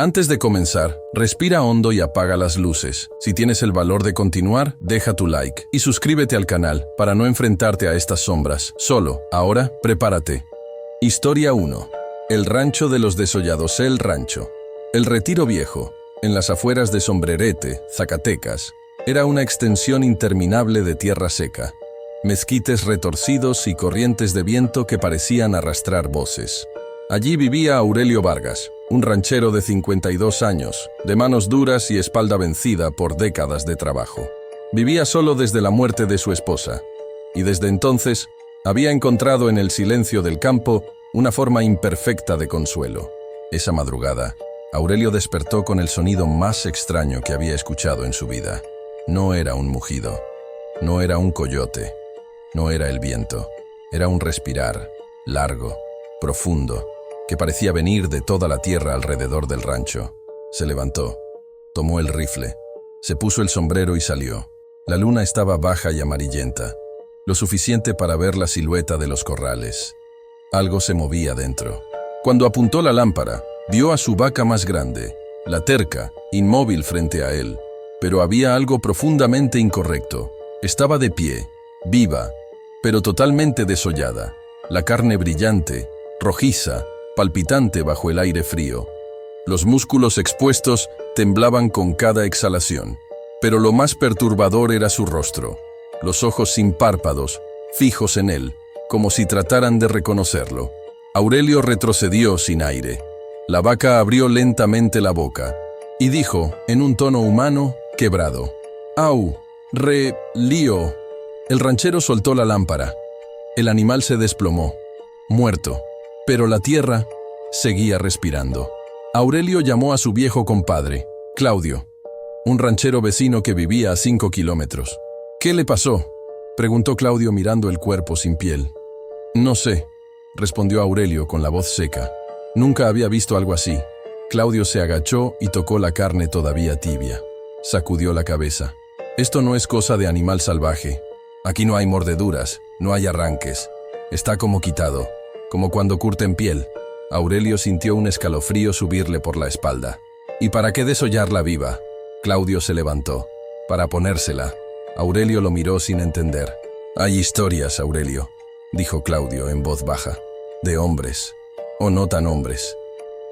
Antes de comenzar, respira hondo y apaga las luces. Si tienes el valor de continuar, deja tu like y suscríbete al canal para no enfrentarte a estas sombras. Solo, ahora, prepárate. Historia 1. El rancho de los desollados. El rancho. El Retiro Viejo, en las afueras de Sombrerete, Zacatecas, era una extensión interminable de tierra seca, mezquites retorcidos y corrientes de viento que parecían arrastrar voces. Allí vivía Aurelio Vargas, un ranchero de 52 años, de manos duras y espalda vencida por décadas de trabajo. Vivía solo desde la muerte de su esposa, y desde entonces había encontrado en el silencio del campo una forma imperfecta de consuelo. Esa madrugada, Aurelio despertó con el sonido más extraño que había escuchado en su vida. No era un mugido, no era un coyote, no era el viento, era un respirar, largo, profundo, que parecía venir de toda la tierra alrededor del rancho. Se levantó, tomó el rifle, se puso el sombrero y salió. La luna estaba baja y amarillenta, lo suficiente para ver la silueta de los corrales. Algo se movía dentro. Cuando apuntó la lámpara, vio a su vaca más grande, la terca, inmóvil frente a él. Pero había algo profundamente incorrecto. Estaba de pie, viva, pero totalmente desollada. La carne brillante, rojiza, palpitante bajo el aire frío. Los músculos expuestos temblaban con cada exhalación. Pero lo más perturbador era su rostro. Los ojos sin párpados, fijos en él, como si trataran de reconocerlo. Aurelio retrocedió sin aire. La vaca abrió lentamente la boca y dijo, en un tono humano, quebrado: «Au, lío». El ranchero soltó la lámpara. El animal se desplomó, muerto, pero la tierra seguía respirando. Aurelio llamó a su viejo compadre, Claudio, un ranchero vecino que vivía a 5 kilómetros. «¿Qué le pasó?», preguntó Claudio mirando el cuerpo sin piel. «No sé», respondió Aurelio con la voz seca. Nunca había visto algo así. Claudio se agachó y tocó la carne todavía tibia. Sacudió la cabeza. «Esto no es cosa de animal salvaje. Aquí no hay mordeduras, no hay arranques. Está como quitado, como cuando curten piel». Aurelio sintió un escalofrío subirle por la espalda. «¿Y para qué desollarla viva?». Claudio se levantó. «Para ponérsela». Aurelio lo miró sin entender. «Hay historias, Aurelio», dijo Claudio en voz baja, «de hombres, o no tan hombres,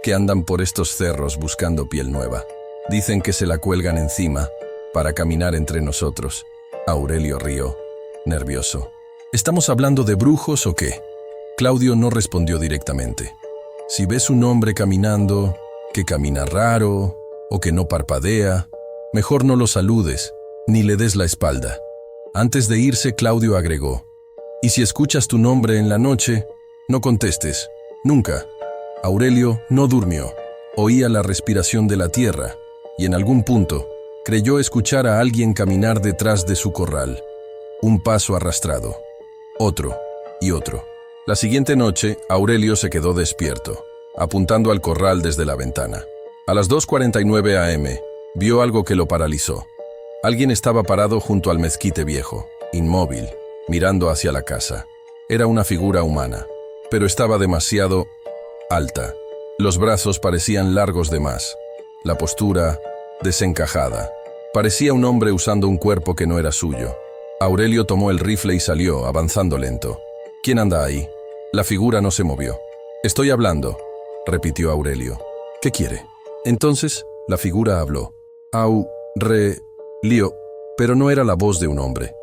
que andan por estos cerros buscando piel nueva. Dicen que se la cuelgan encima para caminar entre nosotros». Aurelio rió, nervioso. «¿Estamos hablando de brujos o qué?». Claudio no respondió directamente. «Si ves un hombre caminando, que camina raro o que no parpadea, mejor no lo saludes ni le des la espalda». Antes de irse, Claudio agregó: «Y si escuchas tu nombre en la noche, no contestes, nunca». Aurelio no durmió. Oía la respiración de la tierra y en algún punto creyó escuchar a alguien caminar detrás de su corral. Un paso arrastrado, otro y otro. La siguiente noche, Aurelio se quedó despierto, apuntando al corral desde la ventana. A las 2:49 a.m., vio algo que lo paralizó. Alguien estaba parado junto al mezquite viejo, inmóvil, mirando hacia la casa. Era una figura humana, pero estaba demasiado alta. Los brazos parecían largos de más. La postura, desencajada. Parecía un hombre usando un cuerpo que no era suyo. Aurelio tomó el rifle y salió, avanzando lento. «¿Quién anda ahí?». La figura no se movió. «Estoy hablando», repitió Aurelio. «¿Qué quiere?». Entonces, la figura habló. «Lío», pero no era la voz de un hombre.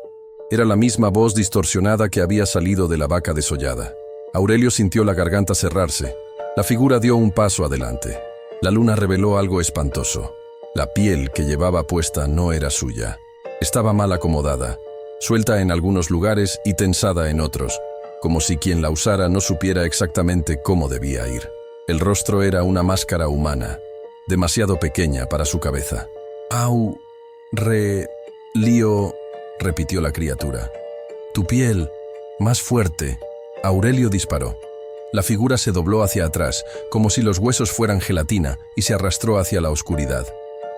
Era la misma voz distorsionada que había salido de la vaca desollada. Aurelio sintió la garganta cerrarse. La figura dio un paso adelante. La luna reveló algo espantoso. La piel que llevaba puesta no era suya. Estaba mal acomodada, suelta en algunos lugares y tensada en otros, como si quien la usara no supiera exactamente cómo debía ir. El rostro era una máscara humana, demasiado pequeña para su cabeza. «Lío», repitió la criatura. «Tu piel, más fuerte». Aurelio disparó. La figura se dobló hacia atrás, como si los huesos fueran gelatina, y se arrastró hacia la oscuridad.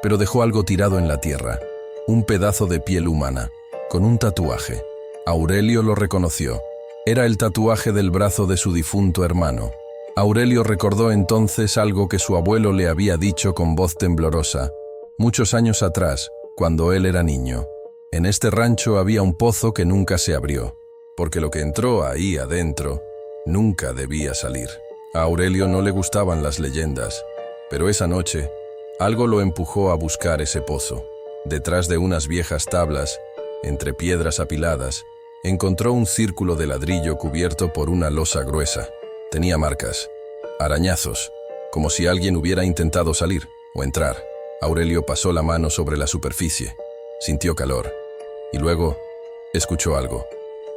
Pero dejó algo tirado en la tierra, un pedazo de piel humana, con un tatuaje. Aurelio lo reconoció. Era el tatuaje del brazo de su difunto hermano. Aurelio recordó entonces algo que su abuelo le había dicho con voz temblorosa, muchos años atrás, cuando él era niño. En este rancho había un pozo que nunca se abrió, porque lo que entró ahí adentro nunca debía salir. A Aurelio no le gustaban las leyendas, pero esa noche algo lo empujó a buscar ese pozo. Detrás de unas viejas tablas, entre piedras apiladas, encontró un círculo de ladrillo cubierto por una losa gruesa. Tenía marcas, arañazos, como si alguien hubiera intentado salir o entrar. Aurelio pasó la mano sobre la superficie, sintió calor, y luego escuchó algo,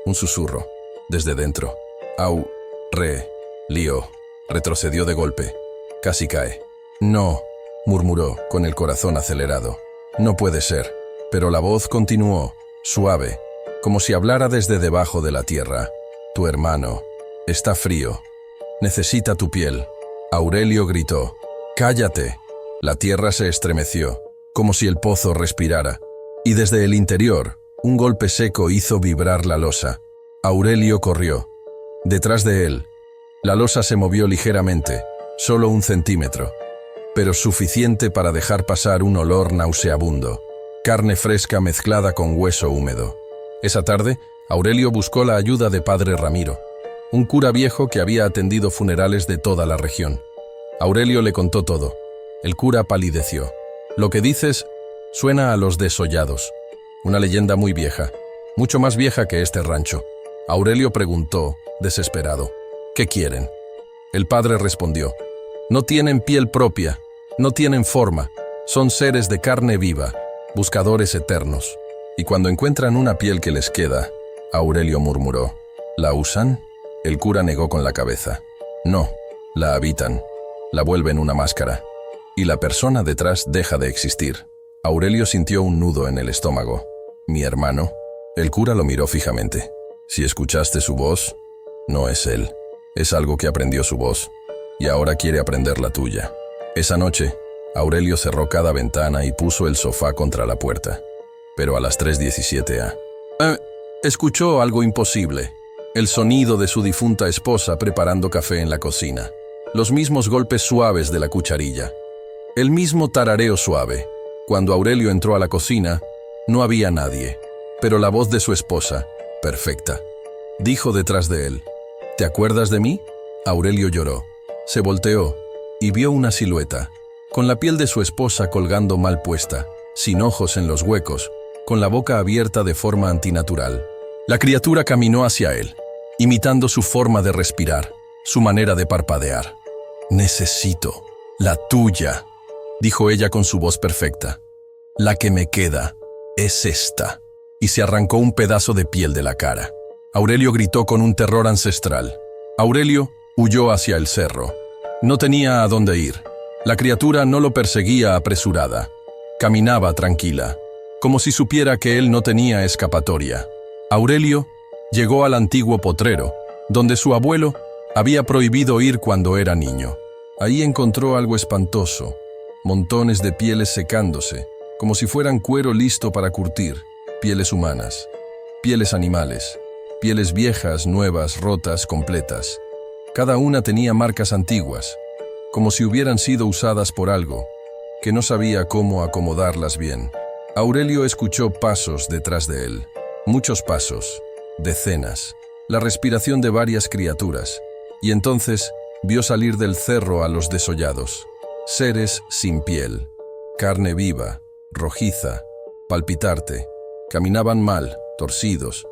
un susurro, desde dentro. Lío. Retrocedió de golpe, casi cae. No, murmuró, con el corazón acelerado. No puede ser. Pero la voz continuó, suave, como si hablara desde debajo de la tierra. Tu hermano está frío. Necesita tu piel. Aurelio gritó. ¡Cállate! La tierra se estremeció, como si el pozo respirara, y desde el interior, un golpe seco hizo vibrar la losa. Aurelio corrió. Detrás de él, la losa se movió ligeramente, solo 1 centímetro, pero suficiente para dejar pasar un olor nauseabundo, carne fresca mezclada con hueso húmedo. Esa tarde, Aurelio buscó la ayuda de Padre Ramiro, un cura viejo que había atendido funerales de toda la región. Aurelio le contó todo. El cura palideció. Lo que dices suena a los desollados, una leyenda muy vieja, mucho más vieja que este rancho. Aurelio preguntó, desesperado, ¿qué quieren? El padre respondió, no tienen piel propia, no tienen forma, son seres de carne viva, buscadores eternos. Y cuando encuentran una piel que les queda, Aurelio murmuró, ¿la usan? El cura negó con la cabeza. No, la habitan, la vuelven una máscara, y la persona detrás deja de existir. Aurelio sintió un nudo en el estómago. ¿Mi hermano? El cura lo miró fijamente. Si escuchaste su voz, no es él. Es algo que aprendió su voz, y ahora quiere aprender la tuya. Esa noche, Aurelio cerró cada ventana y puso el sofá contra la puerta. Pero a las 3:17 escuchó algo imposible. El sonido de su difunta esposa preparando café en la cocina. Los mismos golpes suaves de la cucharilla. El mismo tarareo suave. Cuando Aurelio entró a la cocina, no había nadie. Pero la voz de su esposa, perfecta, dijo detrás de él, ¿te acuerdas de mí? Aurelio lloró. Se volteó y vio una silueta, con la piel de su esposa colgando mal puesta, sin ojos en los huecos, con la boca abierta de forma antinatural. La criatura caminó hacia él, imitando su forma de respirar, su manera de parpadear. Necesito la tuya, dijo ella con su voz perfecta. La que me queda es esta. Y se arrancó un pedazo de piel de la cara. Aurelio gritó con un terror ancestral. Aurelio huyó hacia el cerro. No tenía a dónde ir. La criatura no lo perseguía apresurada. Caminaba tranquila, como si supiera que él no tenía escapatoria. Aurelio llegó al antiguo potrero, donde su abuelo había prohibido ir cuando era niño. Ahí encontró algo espantoso, montones de pieles secándose, como si fueran cuero listo para curtir, pieles humanas, pieles animales, pieles viejas, nuevas, rotas, completas. Cada una tenía marcas antiguas, como si hubieran sido usadas por algo, que no sabía cómo acomodarlas bien. Aurelio escuchó pasos detrás de él, muchos pasos, decenas, la respiración de varias criaturas, y entonces vio salir del cerro a los desollados, seres sin piel, carne viva, rojiza, palpitante. Caminaban mal, torcidos,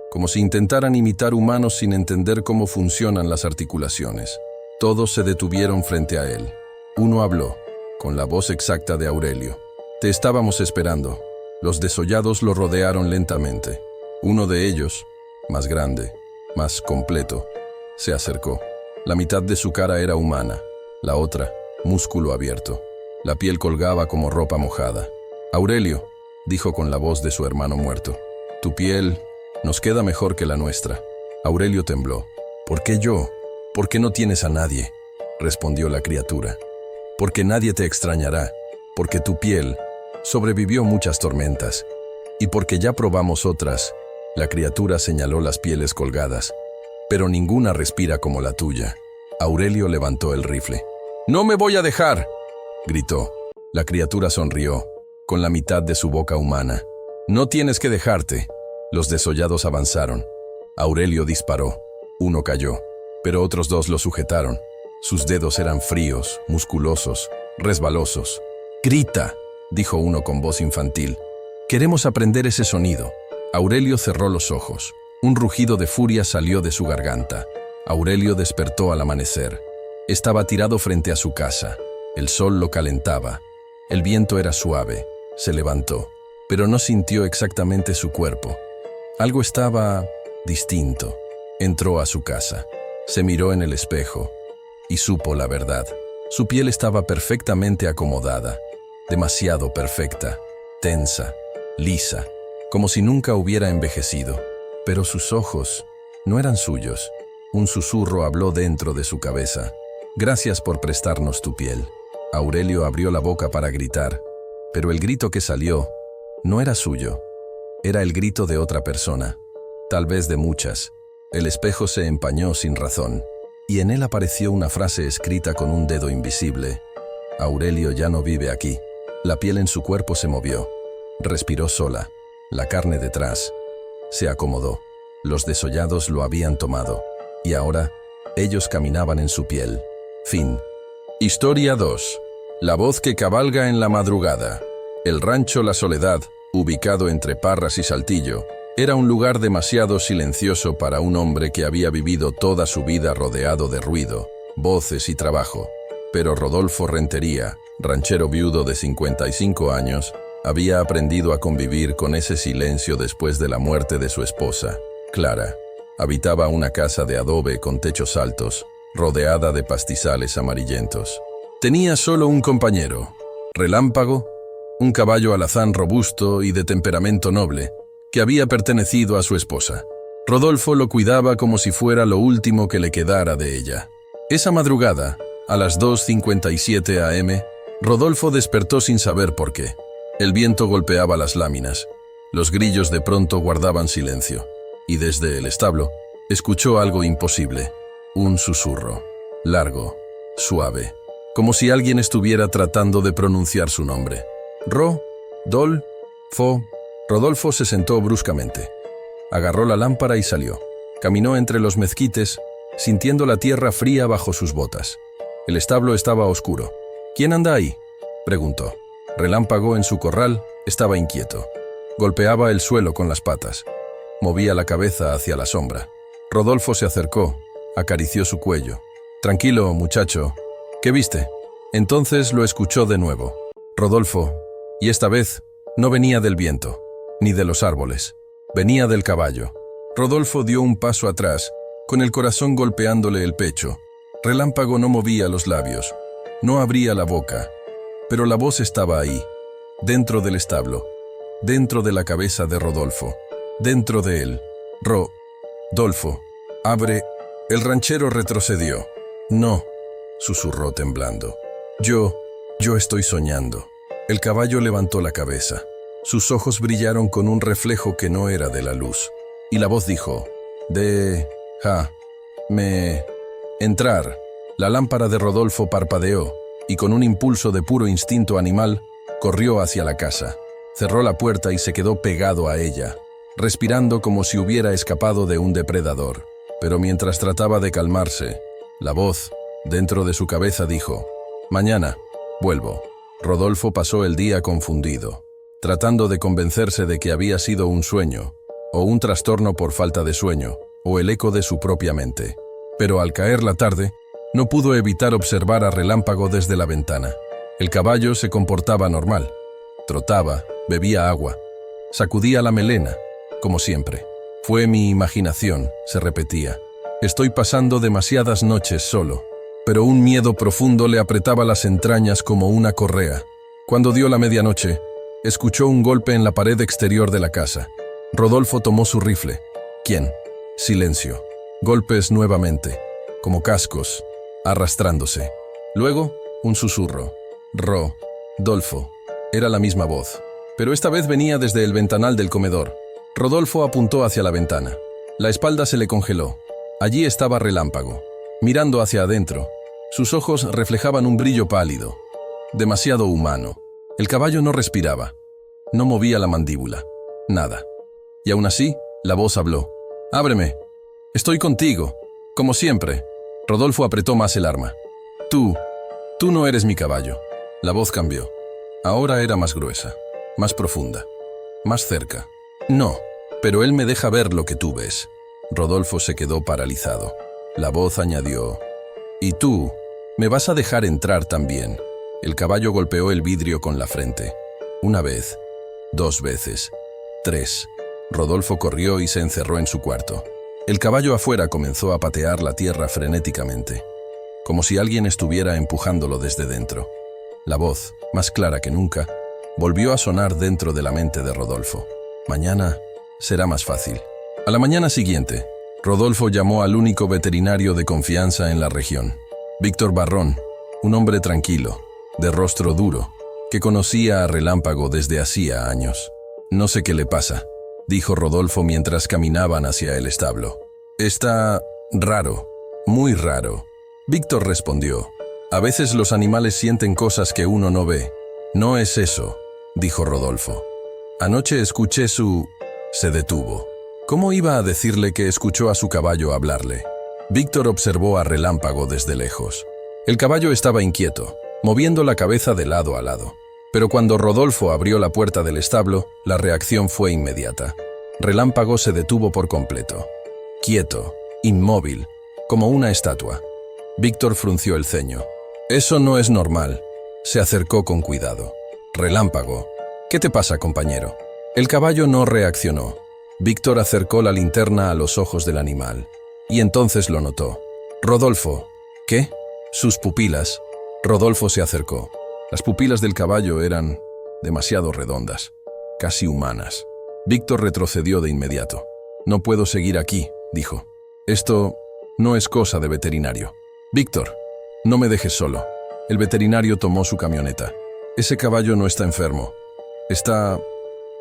como si intentaran imitar humanos sin entender cómo funcionan las articulaciones. Todos se detuvieron frente a él. Uno habló, con la voz exacta de Aurelio. Te estábamos esperando. Los desollados lo rodearon lentamente. Uno de ellos, más grande, más completo, se acercó. La mitad de su cara era humana, la otra, músculo abierto. La piel colgaba como ropa mojada. Aurelio, dijo con la voz de su hermano muerto, tu piel nos queda mejor que la nuestra. Aurelio tembló. ¿Por qué yo? ¿Por qué no tienes a nadie? Respondió la criatura. Porque nadie te extrañará, porque tu piel sobrevivió muchas tormentas, y porque ya probamos otras. La criatura señaló las pieles colgadas, pero ninguna respira como la tuya. Aurelio levantó el rifle. «¡No me voy a dejar!», gritó. La criatura sonrió, con la mitad de su boca humana. «No tienes que dejarte». Los desollados avanzaron. Aurelio disparó. Uno cayó, pero otros dos lo sujetaron. Sus dedos eran fríos, musculosos, resbalosos. «¡Grita!», dijo uno con voz infantil. «Queremos aprender ese sonido». Aurelio cerró los ojos. Un rugido de furia salió de su garganta. Aurelio despertó al amanecer. Estaba tirado frente a su casa. El sol lo calentaba. El viento era suave. Se levantó, pero no sintió exactamente su cuerpo. Algo estaba distinto. Entró a su casa. Se miró en el espejo y supo la verdad. Su piel estaba perfectamente acomodada, demasiado perfecta, tensa, lisa, como si nunca hubiera envejecido. Pero sus ojos no eran suyos. Un susurro habló dentro de su cabeza. «Gracias por prestarnos tu piel». Aurelio abrió la boca para gritar, pero el grito que salió no era suyo. Era el grito de otra persona, tal vez de muchas. El espejo se empañó sin razón, y en él apareció una frase escrita con un dedo invisible. «Aurelio ya no vive aquí». La piel en su cuerpo se movió. Respiró sola. La carne detrás. Se acomodó. Los desollados lo habían tomado, y ahora ellos caminaban en su piel. Fin. Historia 2. La voz que cabalga en la madrugada. El rancho La Soledad, ubicado entre Parras y Saltillo, era un lugar demasiado silencioso para un hombre que había vivido toda su vida rodeado de ruido, voces y trabajo. Pero Rodolfo Rentería, ranchero viudo de 55 años, había aprendido a convivir con ese silencio después de la muerte de su esposa, Clara. Habitaba una casa de adobe con techos altos, rodeada de pastizales amarillentos. Tenía solo un compañero, Relámpago, un caballo alazán robusto y de temperamento noble, que había pertenecido a su esposa. Rodolfo lo cuidaba como si fuera lo último que le quedara de ella. Esa madrugada, a las 2:57 a.m., Rodolfo despertó sin saber por qué. El viento golpeaba las láminas. Los grillos de pronto guardaban silencio, y desde el establo escuchó algo imposible. Un susurro, largo, suave, como si alguien estuviera tratando de pronunciar su nombre. Fo. Rodolfo se sentó bruscamente. Agarró la lámpara y salió. Caminó entre los mezquites, sintiendo la tierra fría bajo sus botas. El establo estaba oscuro. «¿Quién anda ahí?», preguntó. Relámpago en su corral estaba inquieto. Golpeaba el suelo con las patas. Movía la cabeza hacia la sombra. Rodolfo se acercó, acarició su cuello. «Tranquilo, muchacho. ¿Qué viste?». Entonces lo escuchó de nuevo. Rodolfo, y esta vez no venía del viento, ni de los árboles. Venía del caballo. Rodolfo dio un paso atrás, con el corazón golpeándole el pecho. Relámpago no movía los labios, no abría la boca, pero la voz estaba ahí, dentro del establo, dentro de la cabeza de Rodolfo, dentro de él. «Rodolfo, abre». El ranchero retrocedió. «No», susurró temblando. Yo estoy soñando». El caballo levantó la cabeza. Sus ojos brillaron con un reflejo que no era de la luz. Y la voz dijo: «Déjame entrar». La lámpara de Rodolfo parpadeó, y con un impulso de puro instinto animal, corrió hacia la casa. Cerró la puerta y se quedó pegado a ella, respirando como si hubiera escapado de un depredador. Pero mientras trataba de calmarse, la voz, dentro de su cabeza, dijo: «Mañana vuelvo». Rodolfo pasó el día confundido, tratando de convencerse de que había sido un sueño, o un trastorno por falta de sueño, o el eco de su propia mente. Pero al caer la tarde, no pudo evitar observar a Relámpago desde la ventana. El caballo se comportaba normal. Trotaba, bebía agua, sacudía la melena, como siempre. «Fue mi imaginación», se repetía. «Estoy pasando demasiadas noches solo». Pero un miedo profundo le apretaba las entrañas como una correa. Cuando dio la medianoche, escuchó un golpe en la pared exterior de la casa. Rodolfo tomó su rifle. ¿Quién? Silencio. Golpes nuevamente, como cascos, arrastrándose. Luego, un susurro. «Rodolfo». Era la misma voz, pero esta vez venía desde el ventanal del comedor. Rodolfo apuntó hacia la ventana. La espalda se le congeló. Allí estaba Relámpago. mirando hacia adentro. Sus ojos reflejaban un brillo pálido, demasiado humano. El caballo no respiraba, no movía la mandíbula, nada. Y aún así, la voz habló. «Ábreme. Estoy contigo, como siempre». Rodolfo apretó más el arma. Tú no eres mi caballo». La voz cambió. Ahora era más gruesa, más profunda, más cerca. «No, pero él me deja ver lo que tú ves». Rodolfo se quedó paralizado. La voz añadió. «¿Y tú? ¿Me vas a dejar entrar también?» El caballo golpeó el vidrio con la frente. Una vez, 2 veces, 3. Rodolfo corrió y se encerró en su cuarto. El caballo afuera comenzó a patear la tierra frenéticamente, como si alguien estuviera empujándolo desde dentro. La voz, más clara que nunca, volvió a sonar dentro de la mente de Rodolfo. «Mañana será más fácil». A la mañana siguiente, Rodolfo llamó al único veterinario de confianza en la región, Víctor Barrón, un hombre tranquilo, de rostro duro, que conocía a Relámpago desde hacía años. «No sé qué le pasa», dijo Rodolfo mientras caminaban hacia el establo. «Está raro, muy raro». Víctor respondió. «A veces los animales sienten cosas que uno no ve». «No es eso», dijo Rodolfo. «Anoche escuché su...». Se detuvo. ¿Cómo iba a decirle que escuchó a su caballo hablarle? Víctor observó a Relámpago desde lejos. El caballo estaba inquieto, moviendo la cabeza de lado a lado. Pero cuando Rodolfo abrió la puerta del establo, la reacción fue inmediata. Relámpago se detuvo por completo. Quieto, inmóvil, como una estatua. Víctor frunció el ceño. «Eso no es normal». Se acercó con cuidado. «Relámpago, ¿qué te pasa, compañero?» El caballo no reaccionó. Víctor acercó la linterna a los ojos del animal. Y entonces lo notó. «Rodolfo». «¿Qué?» Sus pupilas. Rodolfo se acercó. Las pupilas del caballo eran demasiado redondas, casi humanas. Víctor retrocedió de inmediato. «No puedo seguir aquí», dijo. «Esto no es cosa de veterinario». «Víctor, no me dejes solo». El veterinario tomó su camioneta. «Ese caballo no está enfermo. Está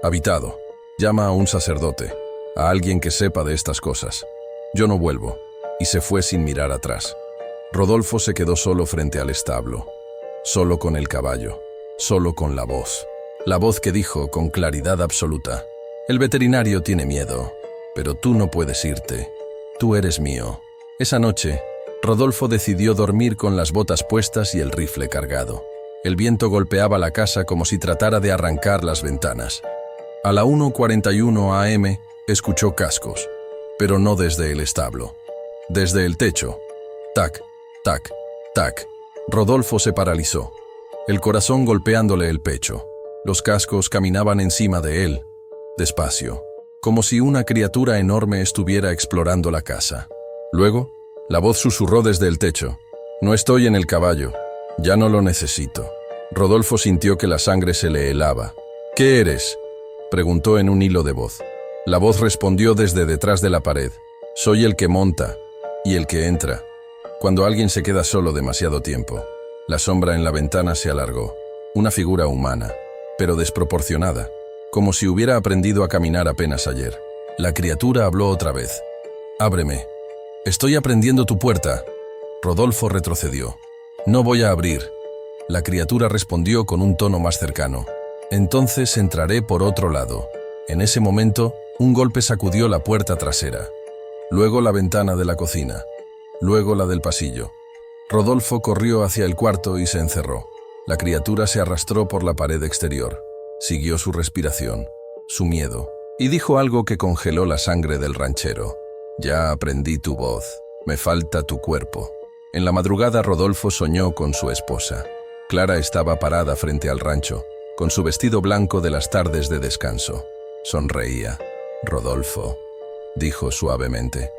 habitado. Llama a un sacerdote, a alguien que sepa de estas cosas. Yo no vuelvo». Y se fue sin mirar atrás. Rodolfo se quedó solo frente al establo. Solo con el caballo. Solo con la voz. La voz que dijo con claridad absoluta. «El veterinario tiene miedo, pero tú no puedes irte. Tú eres mío». Esa noche, Rodolfo decidió dormir con las botas puestas y el rifle cargado. El viento golpeaba la casa como si tratara de arrancar las ventanas. A la 1:41 am, escuchó cascos, pero no desde el establo. Desde el techo. Tac, tac, tac. Rodolfo se paralizó, el corazón golpeándole el pecho. Los cascos caminaban encima de él, despacio, como si una criatura enorme estuviera explorando la casa. Luego, la voz susurró desde el techo. «No estoy en el caballo. Ya no lo necesito». Rodolfo sintió que la sangre se le helaba. «¿Qué eres?», preguntó en un hilo de voz. La voz respondió desde detrás de la pared. «Soy el que monta y el que entra». Cuando alguien se queda solo demasiado tiempo, la sombra en la ventana se alargó. Una figura humana, pero desproporcionada, como si hubiera aprendido a caminar apenas ayer. La criatura habló otra vez. «Ábreme. Estoy aprendiendo tu puerta». Rodolfo retrocedió. «No voy a abrir». La criatura respondió con un tono más cercano. «Entonces entraré por otro lado». En ese momento, un golpe sacudió la puerta trasera. Luego la ventana de la cocina. Luego la del pasillo. Rodolfo corrió hacia el cuarto y se encerró. La criatura se arrastró por la pared exterior. Siguió su respiración, su miedo, y dijo algo que congeló la sangre del ranchero. «Ya aprendí tu voz. Me falta tu cuerpo». En la madrugada Rodolfo soñó con su esposa. Clara estaba parada frente al rancho, con su vestido blanco de las tardes de descanso. Sonreía. «Rodolfo», dijo suavemente,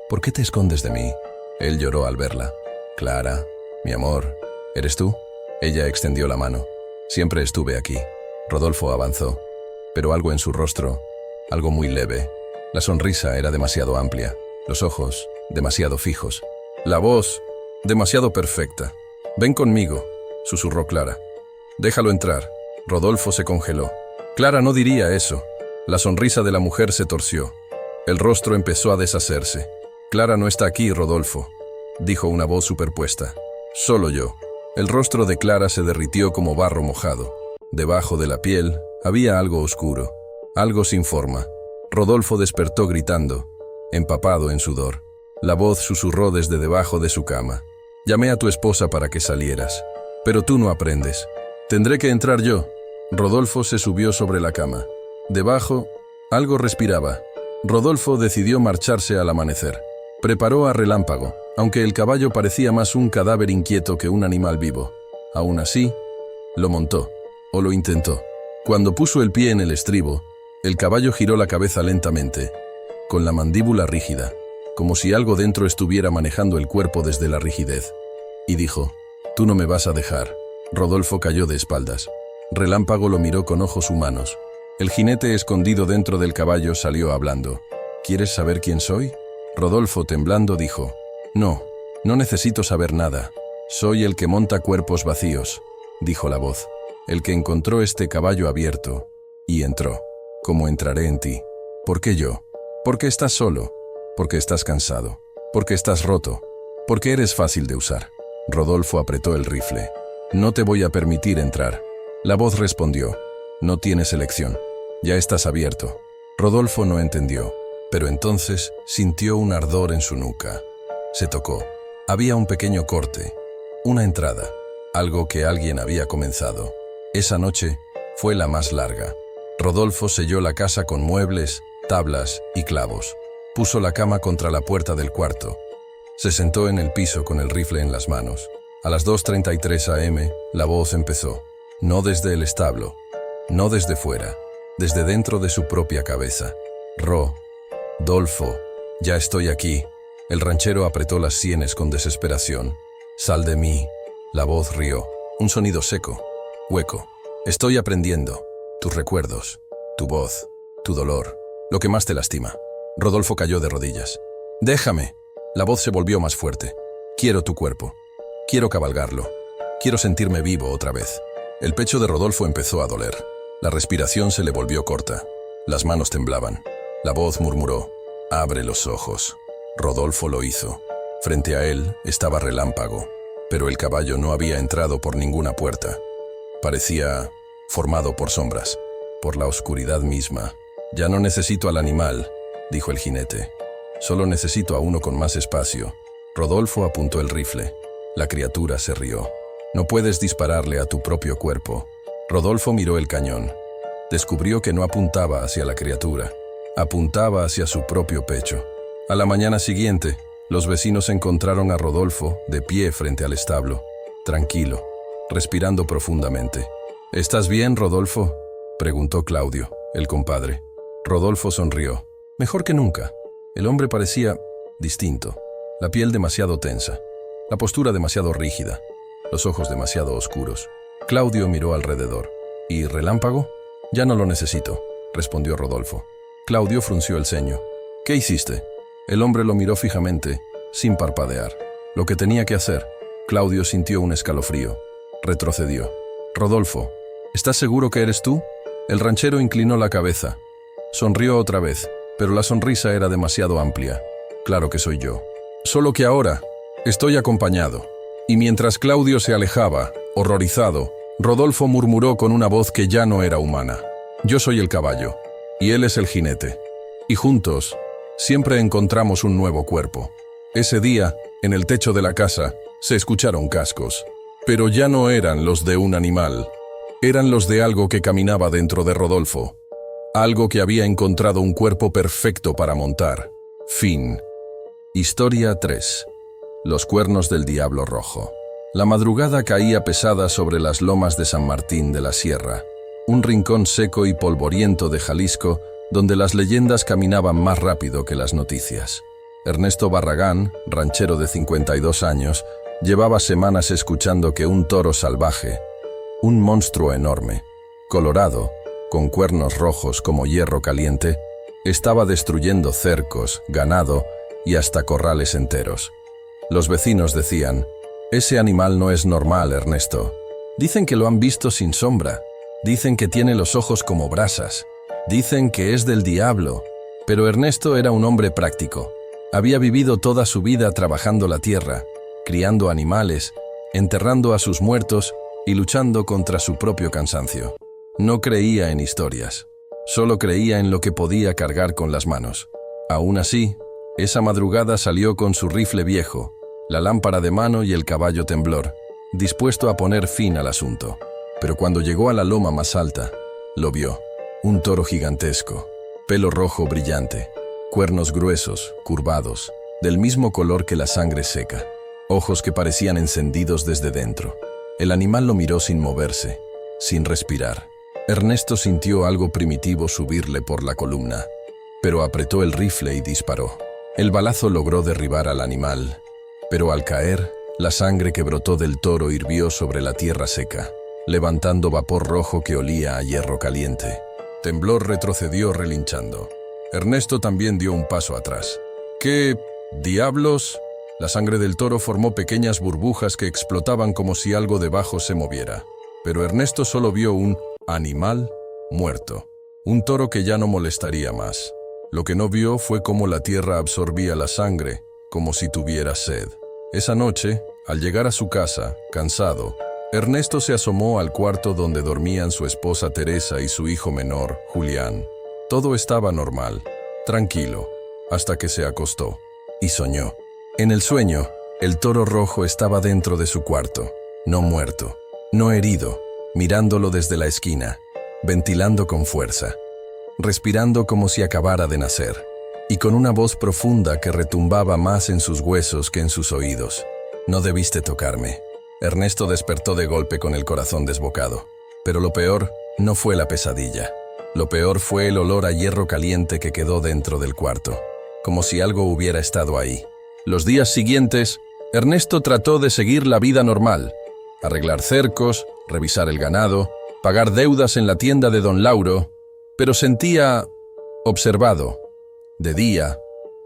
«¿por qué te escondes de mí?» Él lloró al verla. «Clara, mi amor, ¿eres tú?» Ella extendió la mano. «Siempre estuve aquí». Rodolfo avanzó, pero algo en su rostro, algo muy leve. La sonrisa era demasiado amplia, los ojos demasiado fijos, la voz demasiado perfecta. «Ven conmigo», susurró Clara. «Déjalo entrar». Rodolfo se congeló. Clara no diría eso. La sonrisa de la mujer se torció. El rostro empezó a deshacerse. «Clara no está aquí, Rodolfo». dijo una voz superpuesta. Solo yo. El rostro de Clara se derritió como barro mojado. Debajo de la piel había algo oscuro, algo sin forma. Rodolfo despertó gritando, empapado en sudor. La voz susurró desde debajo de su cama. Llamé a tu esposa para que salieras, pero tú no aprendes. Tendré que entrar yo. Rodolfo se subió sobre la cama. Debajo, algo respiraba. Rodolfo decidió marcharse al amanecer. Preparó a Relámpago, aunque el caballo parecía más un cadáver inquieto que un animal vivo. Aún así, lo montó, o lo intentó. Cuando puso el pie en el estribo, el caballo giró la cabeza lentamente, con la mandíbula rígida, como si algo dentro estuviera manejando el cuerpo desde la rigidez. Y dijo, «Tú no me vas a dejar». Rodolfo cayó de espaldas. Relámpago lo miró con ojos humanos. El jinete escondido dentro del caballo salió hablando. «¿Quieres saber quién soy?» Rodolfo, temblando, dijo, «No, no necesito saber nada. Soy el que monta cuerpos vacíos», dijo la voz. «El que encontró este caballo abierto y entró. ¿Cómo entraré en ti? ¿Por qué yo? Porque estás solo, porque estás cansado, porque estás roto, porque eres fácil de usar». Rodolfo apretó el rifle. «No te voy a permitir entrar». La voz respondió, «No tienes elección. Ya estás abierto». Rodolfo no entendió, pero entonces sintió un ardor en su nuca. Se tocó. Había un pequeño corte, una entrada, algo que alguien había comenzado. Esa noche fue la más larga. Rodolfo selló la casa con muebles, tablas y clavos. Puso la cama contra la puerta del cuarto. Se sentó en el piso con el rifle en las manos. A las 2:33 am, la voz empezó. No desde el establo, no desde fuera, desde dentro de su propia cabeza. Dolfo, ya estoy aquí. El ranchero apretó las sienes con desesperación. Sal de mí. La voz rió. Un sonido seco, hueco. Estoy aprendiendo. Tus recuerdos, tu voz, tu dolor, lo que más te lastima. Rodolfo cayó de rodillas. Déjame. La voz se volvió más fuerte. Quiero tu cuerpo. Quiero cabalgarlo. Quiero sentirme vivo otra vez. El pecho de Rodolfo empezó a doler. La respiración se le volvió corta. Las manos temblaban. La voz murmuró, «Abre los ojos». Rodolfo lo hizo. Frente a él estaba Relámpago, pero el caballo no había entrado por ninguna puerta. Parecía formado por sombras, por la oscuridad misma. «Ya no necesito al animal», dijo el jinete. «Solo necesito a uno con más espacio». Rodolfo apuntó el rifle. La criatura se rió. «No puedes dispararle a tu propio cuerpo». Rodolfo miró el cañón. Descubrió que no apuntaba hacia la criatura. Apuntaba hacia su propio pecho. A la mañana siguiente, los vecinos encontraron a Rodolfo de pie frente al establo, tranquilo, respirando profundamente. «¿Estás bien, Rodolfo?», preguntó Claudio, el compadre. Rodolfo sonrió. Mejor que nunca. El hombre parecía distinto. La piel demasiado tensa, la postura demasiado rígida, los ojos demasiado oscuros. Claudio miró alrededor. «¿Y Relámpago?» «Ya no lo necesito», respondió Rodolfo. Claudio frunció el ceño. «¿Qué hiciste?» El hombre lo miró fijamente, sin parpadear. Lo que tenía que hacer. Claudio sintió un escalofrío. Retrocedió. «Rodolfo, ¿estás seguro que eres tú?» El ranchero inclinó la cabeza. Sonrió otra vez, pero la sonrisa era demasiado amplia. «Claro que soy yo. Solo que ahora estoy acompañado». Y mientras Claudio se alejaba, horrorizado, Rodolfo murmuró con una voz que ya no era humana. «Yo soy el caballo, y él es el jinete. Y juntos, siempre encontramos un nuevo cuerpo». Ese día, en el techo de la casa, se escucharon cascos. Pero ya no eran los de un animal. Eran los de algo que caminaba dentro de Rodolfo. Algo que había encontrado un cuerpo perfecto para montar. Fin. Historia 3. Los cuernos del diablo rojo. La madrugada caía pesada sobre las lomas de San Martín de la Sierra, un rincón seco y polvoriento de Jalisco donde las leyendas caminaban más rápido que las noticias. Ernesto Barragán, ranchero de 52 años, llevaba semanas escuchando que un toro salvaje, un monstruo enorme, colorado, con cuernos rojos como hierro caliente, estaba destruyendo cercos, ganado y hasta corrales enteros. Los vecinos decían, «Ese animal no es normal, Ernesto. Dicen que lo han visto sin sombra. Dicen que tiene los ojos como brasas. Dicen que es del diablo». Pero Ernesto era un hombre práctico. Había vivido toda su vida trabajando la tierra, criando animales, enterrando a sus muertos y luchando contra su propio cansancio. No creía en historias, solo creía en lo que podía cargar con las manos. Aún así, esa madrugada salió con su rifle viejo, la lámpara de mano y el caballo temblor, dispuesto a poner fin al asunto. Pero cuando llegó a la loma más alta, lo vio. Un toro gigantesco, pelo rojo brillante, cuernos gruesos, curvados, del mismo color que la sangre seca, ojos que parecían encendidos desde dentro. El animal lo miró sin moverse, sin respirar. Ernesto sintió algo primitivo subirle por la columna, pero apretó el rifle y disparó. El balazo logró derribar al animal, pero al caer, la sangre que brotó del toro hirvió sobre la tierra seca, levantando vapor rojo que olía a hierro caliente. Temblor retrocedió relinchando. Ernesto también dio un paso atrás. ¿Qué diablos? La sangre del toro formó pequeñas burbujas que explotaban como si algo debajo se moviera. Pero Ernesto solo vio un animal muerto, un toro que ya no molestaría más. Lo que no vio fue cómo la tierra absorbía la sangre, como si tuviera sed. Esa noche, al llegar a su casa, cansado, Ernesto se asomó al cuarto donde dormían su esposa Teresa y su hijo menor, Julián. Todo estaba normal, tranquilo, hasta que se acostó y soñó. En el sueño, el toro rojo estaba dentro de su cuarto, no muerto, no herido, mirándolo desde la esquina, ventilando con fuerza, respirando como si acabara de nacer, y con una voz profunda que retumbaba más en sus huesos que en sus oídos. «No debiste tocarme». Ernesto despertó de golpe con el corazón desbocado. Pero lo peor no fue la pesadilla. Lo peor fue el olor a hierro caliente que quedó dentro del cuarto, como si algo hubiera estado ahí. Los días siguientes, Ernesto trató de seguir la vida normal, arreglar cercos, revisar el ganado, pagar deudas en la tienda de don Lauro, pero sentía observado, de día,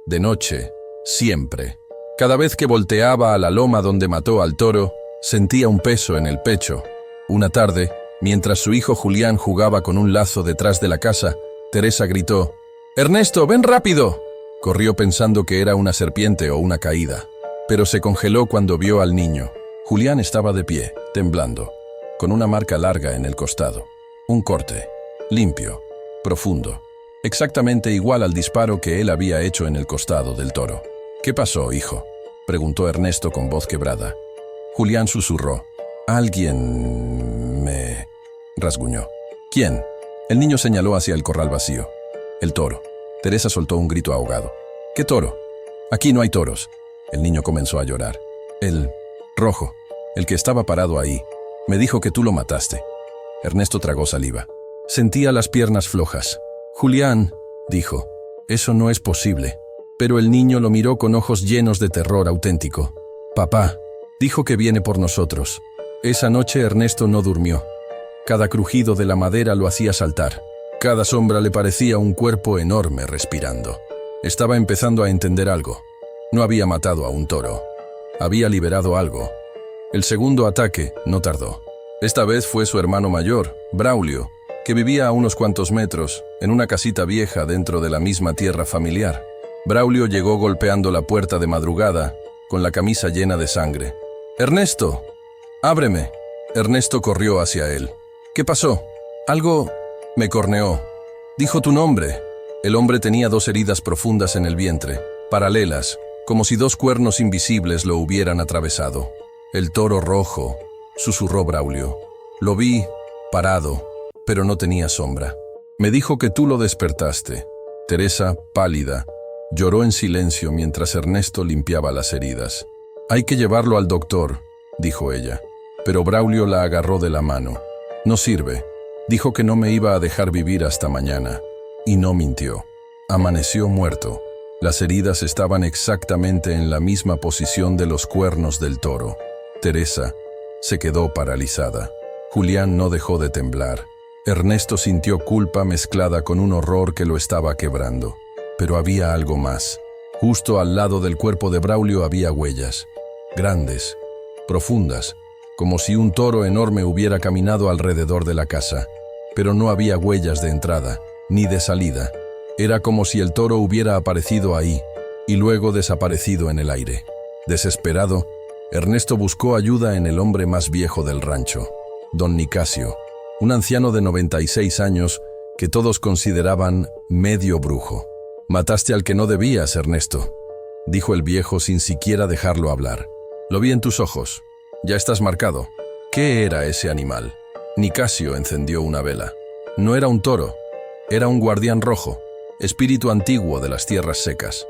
de noche, siempre. Cada vez que volteaba a la loma donde mató al toro, sentía un peso en el pecho. Una tarde, mientras su hijo Julián jugaba con un lazo detrás de la casa, Teresa gritó: «¡Ernesto, ven rápido!». Corrió pensando que era una serpiente o una caída, pero se congeló cuando vio al niño. Julián estaba de pie, temblando, con una marca larga en el costado. Un corte, limpio, profundo, exactamente igual al disparo que él había hecho en el costado del toro. «¿Qué pasó, hijo?», preguntó Ernesto con voz quebrada. Julián susurró: «Alguien me...», rasguñó. «¿Quién?». El niño señaló hacia el corral vacío. «El toro». Teresa soltó un grito ahogado. «¿Qué toro?». «Aquí no hay toros». El niño comenzó a llorar. «El rojo, el que estaba parado ahí, me dijo que tú lo mataste». Ernesto tragó saliva. Sentía las piernas flojas. «Julián», dijo, «eso no es posible». Pero el niño lo miró con ojos llenos de terror auténtico. «Papá, dijo que viene por nosotros». Esa noche Ernesto no durmió. Cada crujido de la madera lo hacía saltar. Cada sombra le parecía un cuerpo enorme respirando. Estaba empezando a entender algo. No había matado a un toro. Había liberado algo. El segundo ataque no tardó. Esta vez fue su hermano mayor, Braulio, que vivía a unos cuantos metros, en una casita vieja dentro de la misma tierra familiar. Braulio llegó golpeando la puerta de madrugada, con la camisa llena de sangre. «¡Ernesto! ¡Ábreme!». Ernesto corrió hacia él. «¿Qué pasó?». «Algo me corneó. Dijo tu nombre». El hombre tenía 2 heridas profundas en el vientre, paralelas, como si 2 cuernos invisibles lo hubieran atravesado. «El toro rojo», susurró Braulio. «Lo vi, parado, pero no tenía sombra. Me dijo que tú lo despertaste». Teresa, pálida, lloró en silencio mientras Ernesto limpiaba las heridas. «Hay que llevarlo al doctor», dijo ella, pero Braulio la agarró de la mano. «No sirve». Dijo que no me iba a dejar vivir hasta mañana, y no mintió. Amaneció muerto. Las heridas estaban exactamente en la misma posición de los cuernos del toro. Teresa se quedó paralizada. Julián no dejó de temblar. Ernesto sintió culpa mezclada con un horror que lo estaba quebrando. Pero había algo más. Justo al lado del cuerpo de Braulio había huellas, grandes, profundas, como si un toro enorme hubiera caminado alrededor de la casa. Pero no había huellas de entrada, ni de salida. Era como si el toro hubiera aparecido ahí, y luego desaparecido en el aire. Desesperado, Ernesto buscó ayuda en el hombre más viejo del rancho, don Nicasio, un anciano de 96 años que todos consideraban medio brujo. «Mataste al que no debías, Ernesto», dijo el viejo sin siquiera dejarlo hablar. «Lo vi en tus ojos. Ya estás marcado. ¿Qué era ese animal?» Nicasio encendió una vela. No era un toro, era un guardián rojo, espíritu antiguo de las tierras secas.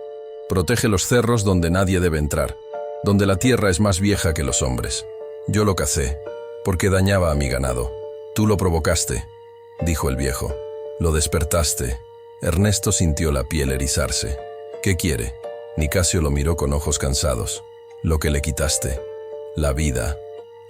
Protege los cerros donde nadie debe entrar, donde la tierra es más vieja que los hombres. Yo lo cacé, porque dañaba a mi ganado. Tú lo provocaste, dijo el viejo. Lo despertaste. Ernesto sintió la piel erizarse. ¿Qué quiere? Nicasio lo miró con ojos cansados. Lo que le quitaste, la vida,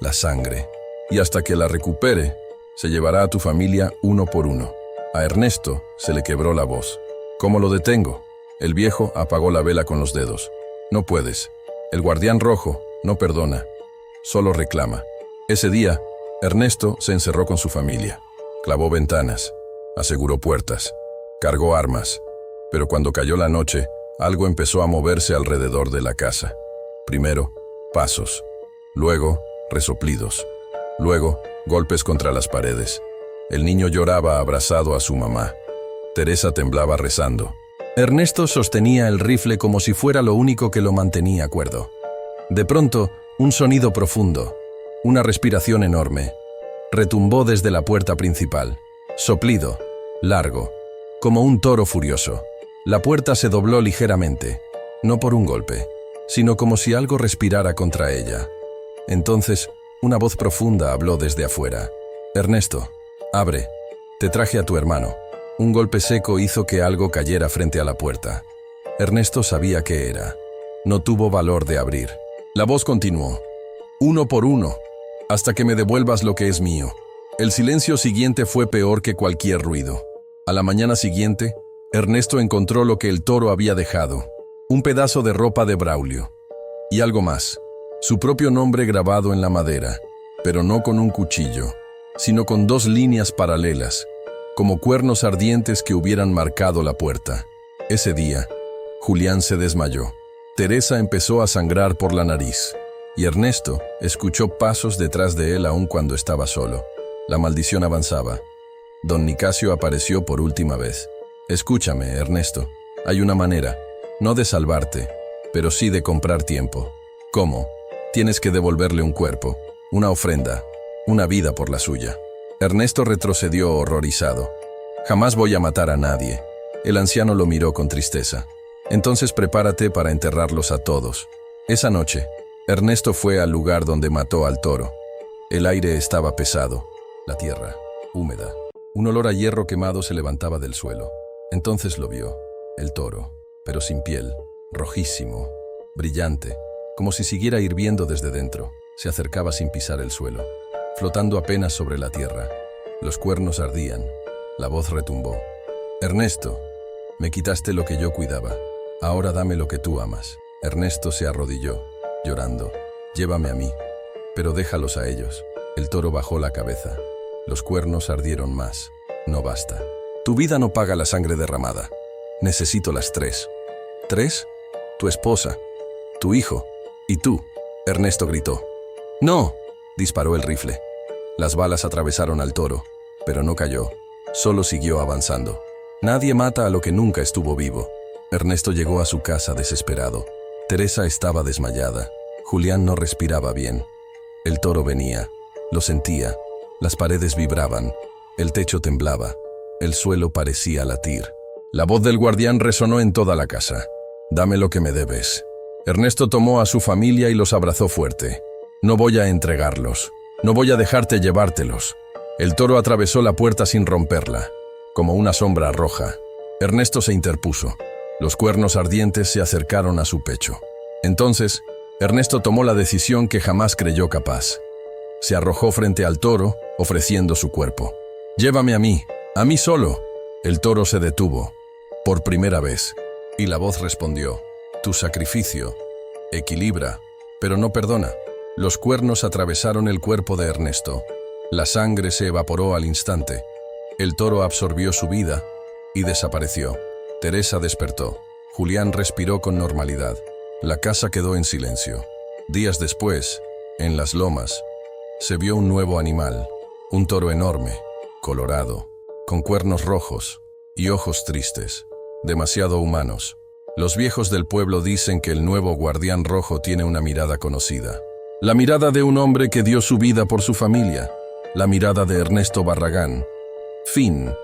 la sangre. Y hasta que la recupere, se llevará a tu familia uno por uno. A Ernesto se le quebró la voz. ¿Cómo lo detengo? El viejo apagó la vela con los dedos. No puedes. El guardián rojo no perdona, solo reclama. Ese día, Ernesto se encerró con su familia. Clavó ventanas, aseguró puertas, cargó armas. Pero cuando cayó la noche, algo empezó a moverse alrededor de la casa. Primero, pasos. Luego, resoplidos. Luego, golpes contra las paredes. El niño lloraba abrazado a su mamá. Teresa temblaba rezando. Ernesto sostenía el rifle como si fuera lo único que lo mantenía cuerdo. De pronto, un sonido profundo, una respiración enorme, retumbó desde la puerta principal. Soplido, largo, como un toro furioso. La puerta se dobló ligeramente, no por un golpe, sino como si algo respirara contra ella. Entonces, una voz profunda habló desde afuera. «Ernesto, abre, te traje a tu hermano». Un golpe seco hizo que algo cayera frente a la puerta. Ernesto sabía qué era. No tuvo valor de abrir. La voz continuó. «Uno por uno, hasta que me devuelvas lo que es mío». El silencio siguiente fue peor que cualquier ruido. A la mañana siguiente, Ernesto encontró lo que el toro había dejado. Un pedazo de ropa de Braulio. Y algo más. Su propio nombre grabado en la madera, pero no con un cuchillo, sino con dos líneas paralelas, como cuernos ardientes que hubieran marcado la puerta. Ese día, Julián se desmayó. Teresa empezó a sangrar por la nariz, y Ernesto escuchó pasos detrás de él aun cuando estaba solo. La maldición avanzaba. Don Nicasio apareció por última vez. «Escúchame, Ernesto. Hay una manera, no de salvarte, pero sí de comprar tiempo». «¿Cómo?» «Tienes que devolverle un cuerpo, una ofrenda, una vida por la suya». Ernesto retrocedió horrorizado. «Jamás voy a matar a nadie». El anciano lo miró con tristeza. «Entonces prepárate para enterrarlos a todos». Esa noche, Ernesto fue al lugar donde mató al toro. El aire estaba pesado, la tierra húmeda. Un olor a hierro quemado se levantaba del suelo. Entonces lo vio, el toro, pero sin piel, rojísimo, brillante, como si siguiera hirviendo desde dentro. Se acercaba sin pisar el suelo, flotando apenas sobre la tierra. Los cuernos ardían. La voz retumbó. «Ernesto, me quitaste lo que yo cuidaba. Ahora dame lo que tú amas». Ernesto se arrodilló, llorando. «Llévame a mí, pero déjalos a ellos». El toro bajó la cabeza. Los cuernos ardieron más. «No basta. Tu vida no paga la sangre derramada. Necesito las tres». «¿Tres? Tu esposa, tu hijo y tú», Ernesto gritó. «¡No!», disparó el rifle. Las balas atravesaron al toro, pero no cayó. Solo siguió avanzando. Nadie mata a lo que nunca estuvo vivo. Ernesto llegó a su casa desesperado. Teresa estaba desmayada. Julián no respiraba bien. El toro venía. Lo sentía. Las paredes vibraban. El techo temblaba. El suelo parecía latir. La voz del guardián resonó en toda la casa. «Dame lo que me debes». Ernesto tomó a su familia y los abrazó fuerte. «No voy a entregarlos. No voy a dejarte llevártelos». El toro atravesó la puerta sin romperla, como una sombra roja. Ernesto se interpuso. Los cuernos ardientes se acercaron a su pecho. Entonces, Ernesto tomó la decisión que jamás creyó capaz. Se arrojó frente al toro, ofreciendo su cuerpo. «Llévame a mí solo». El toro se detuvo, por primera vez, y la voz respondió: «Tu sacrificio equilibra, pero no perdona». Los cuernos atravesaron el cuerpo de Ernesto. La sangre se evaporó al instante. El toro absorbió su vida y desapareció. Teresa despertó. Julián respiró con normalidad. La casa quedó en silencio. Días después, en las lomas, se vio un nuevo animal, un toro enorme, colorado, con cuernos rojos y ojos tristes, demasiado humanos. Los viejos del pueblo dicen que el nuevo guardián rojo tiene una mirada conocida. La mirada de un hombre que dio su vida por su familia. La mirada de Ernesto Barragán. Fin.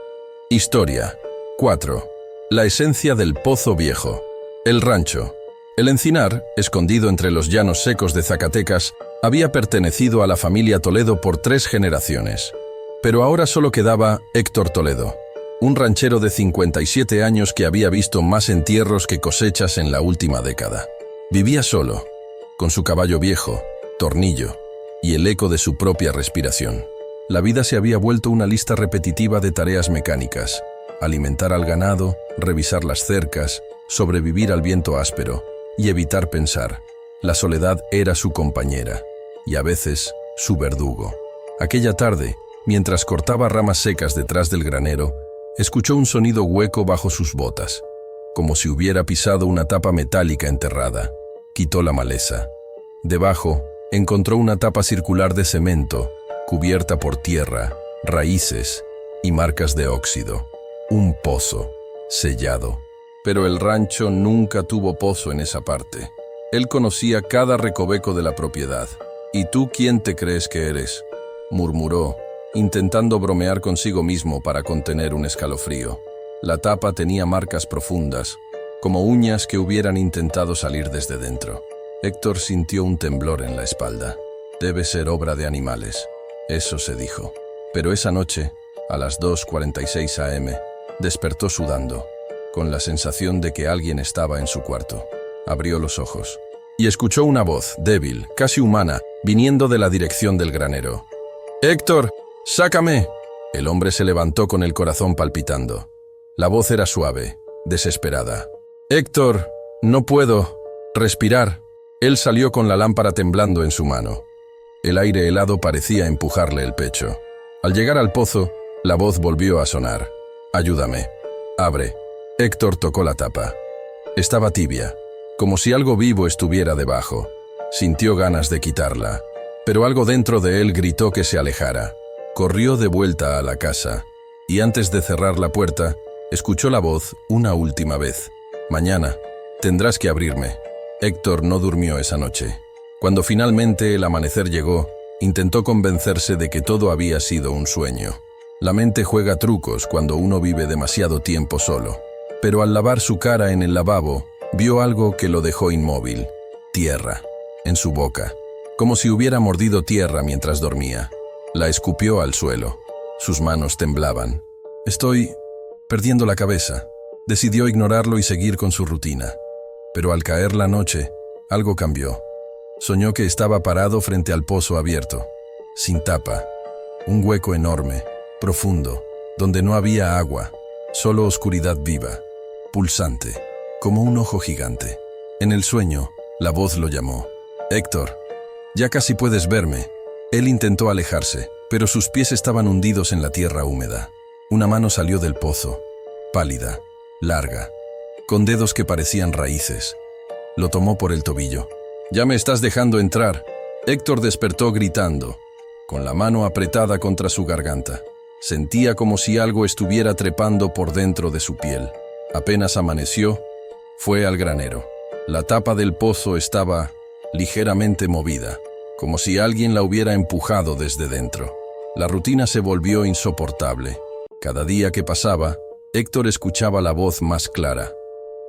Historia. 4. La esencia del Pozo Viejo. El rancho. El encinar, escondido entre los llanos secos de Zacatecas, había pertenecido a la familia Toledo por 3 generaciones. Pero ahora solo quedaba Héctor Toledo, un ranchero de 57 años que había visto más entierros que cosechas en la última década. Vivía solo, con su caballo viejo, Tornillo, y el eco de su propia respiración. La vida se había vuelto una lista repetitiva de tareas mecánicas: alimentar al ganado, revisar las cercas, sobrevivir al viento áspero y evitar pensar. La soledad era su compañera y a veces su verdugo. Aquella tarde, mientras cortaba ramas secas detrás del granero, escuchó un sonido hueco bajo sus botas, como si hubiera pisado una tapa metálica enterrada. Quitó la maleza. Debajo, encontró una tapa circular de cemento, cubierta por tierra, raíces y marcas de óxido. Un pozo, sellado. Pero el rancho nunca tuvo pozo en esa parte. Él conocía cada recoveco de la propiedad. «¿Y tú quién te crees que eres?», murmuró, intentando bromear consigo mismo para contener un escalofrío. La tapa tenía marcas profundas, como uñas que hubieran intentado salir desde dentro. Héctor sintió un temblor en la espalda. Debe ser obra de animales, eso se dijo. Pero esa noche, a las 2:46 am, despertó sudando, con la sensación de que alguien estaba en su cuarto. Abrió los ojos y escuchó una voz, débil, casi humana, viniendo de la dirección del granero. «¡Héctor, sácame!». El hombre se levantó con el corazón palpitando. La voz era suave, desesperada. «Héctor, no puedo respirar». Él salió con la lámpara temblando en su mano. El aire helado parecía empujarle el pecho. Al llegar al pozo, la voz volvió a sonar. «Ayúdame. Abre». Héctor tocó la tapa. Estaba tibia, como si algo vivo estuviera debajo. Sintió ganas de quitarla, pero algo dentro de él gritó que se alejara. Corrió de vuelta a la casa, y antes de cerrar la puerta, escuchó la voz una última vez. «Mañana, tendrás que abrirme». Héctor no durmió esa noche. Cuando finalmente el amanecer llegó, intentó convencerse de que todo había sido un sueño. La mente juega trucos cuando uno vive demasiado tiempo solo. Pero al lavar su cara en el lavabo, vio algo que lo dejó inmóvil. Tierra, en su boca, como si hubiera mordido tierra mientras dormía. La escupió al suelo. Sus manos temblaban. «Estoy perdiendo la cabeza». Decidió ignorarlo y seguir con su rutina. Pero al caer la noche, algo cambió. Soñó que estaba parado frente al pozo abierto, sin tapa. Un hueco enorme, profundo, donde no había agua, solo oscuridad viva, pulsante, como un ojo gigante. En el sueño, la voz lo llamó. «Héctor, ya casi puedes verme». Él intentó alejarse, pero sus pies estaban hundidos en la tierra húmeda. Una mano salió del pozo, pálida, larga, con dedos que parecían raíces. Lo tomó por el tobillo. «Ya me estás dejando entrar». Héctor despertó gritando, con la mano apretada contra su garganta. Sentía como si algo estuviera trepando por dentro de su piel. Apenas amaneció, fue al granero. La tapa del pozo estaba ligeramente movida, como si alguien la hubiera empujado desde dentro. La rutina se volvió insoportable. Cada día que pasaba, Héctor escuchaba la voz más clara,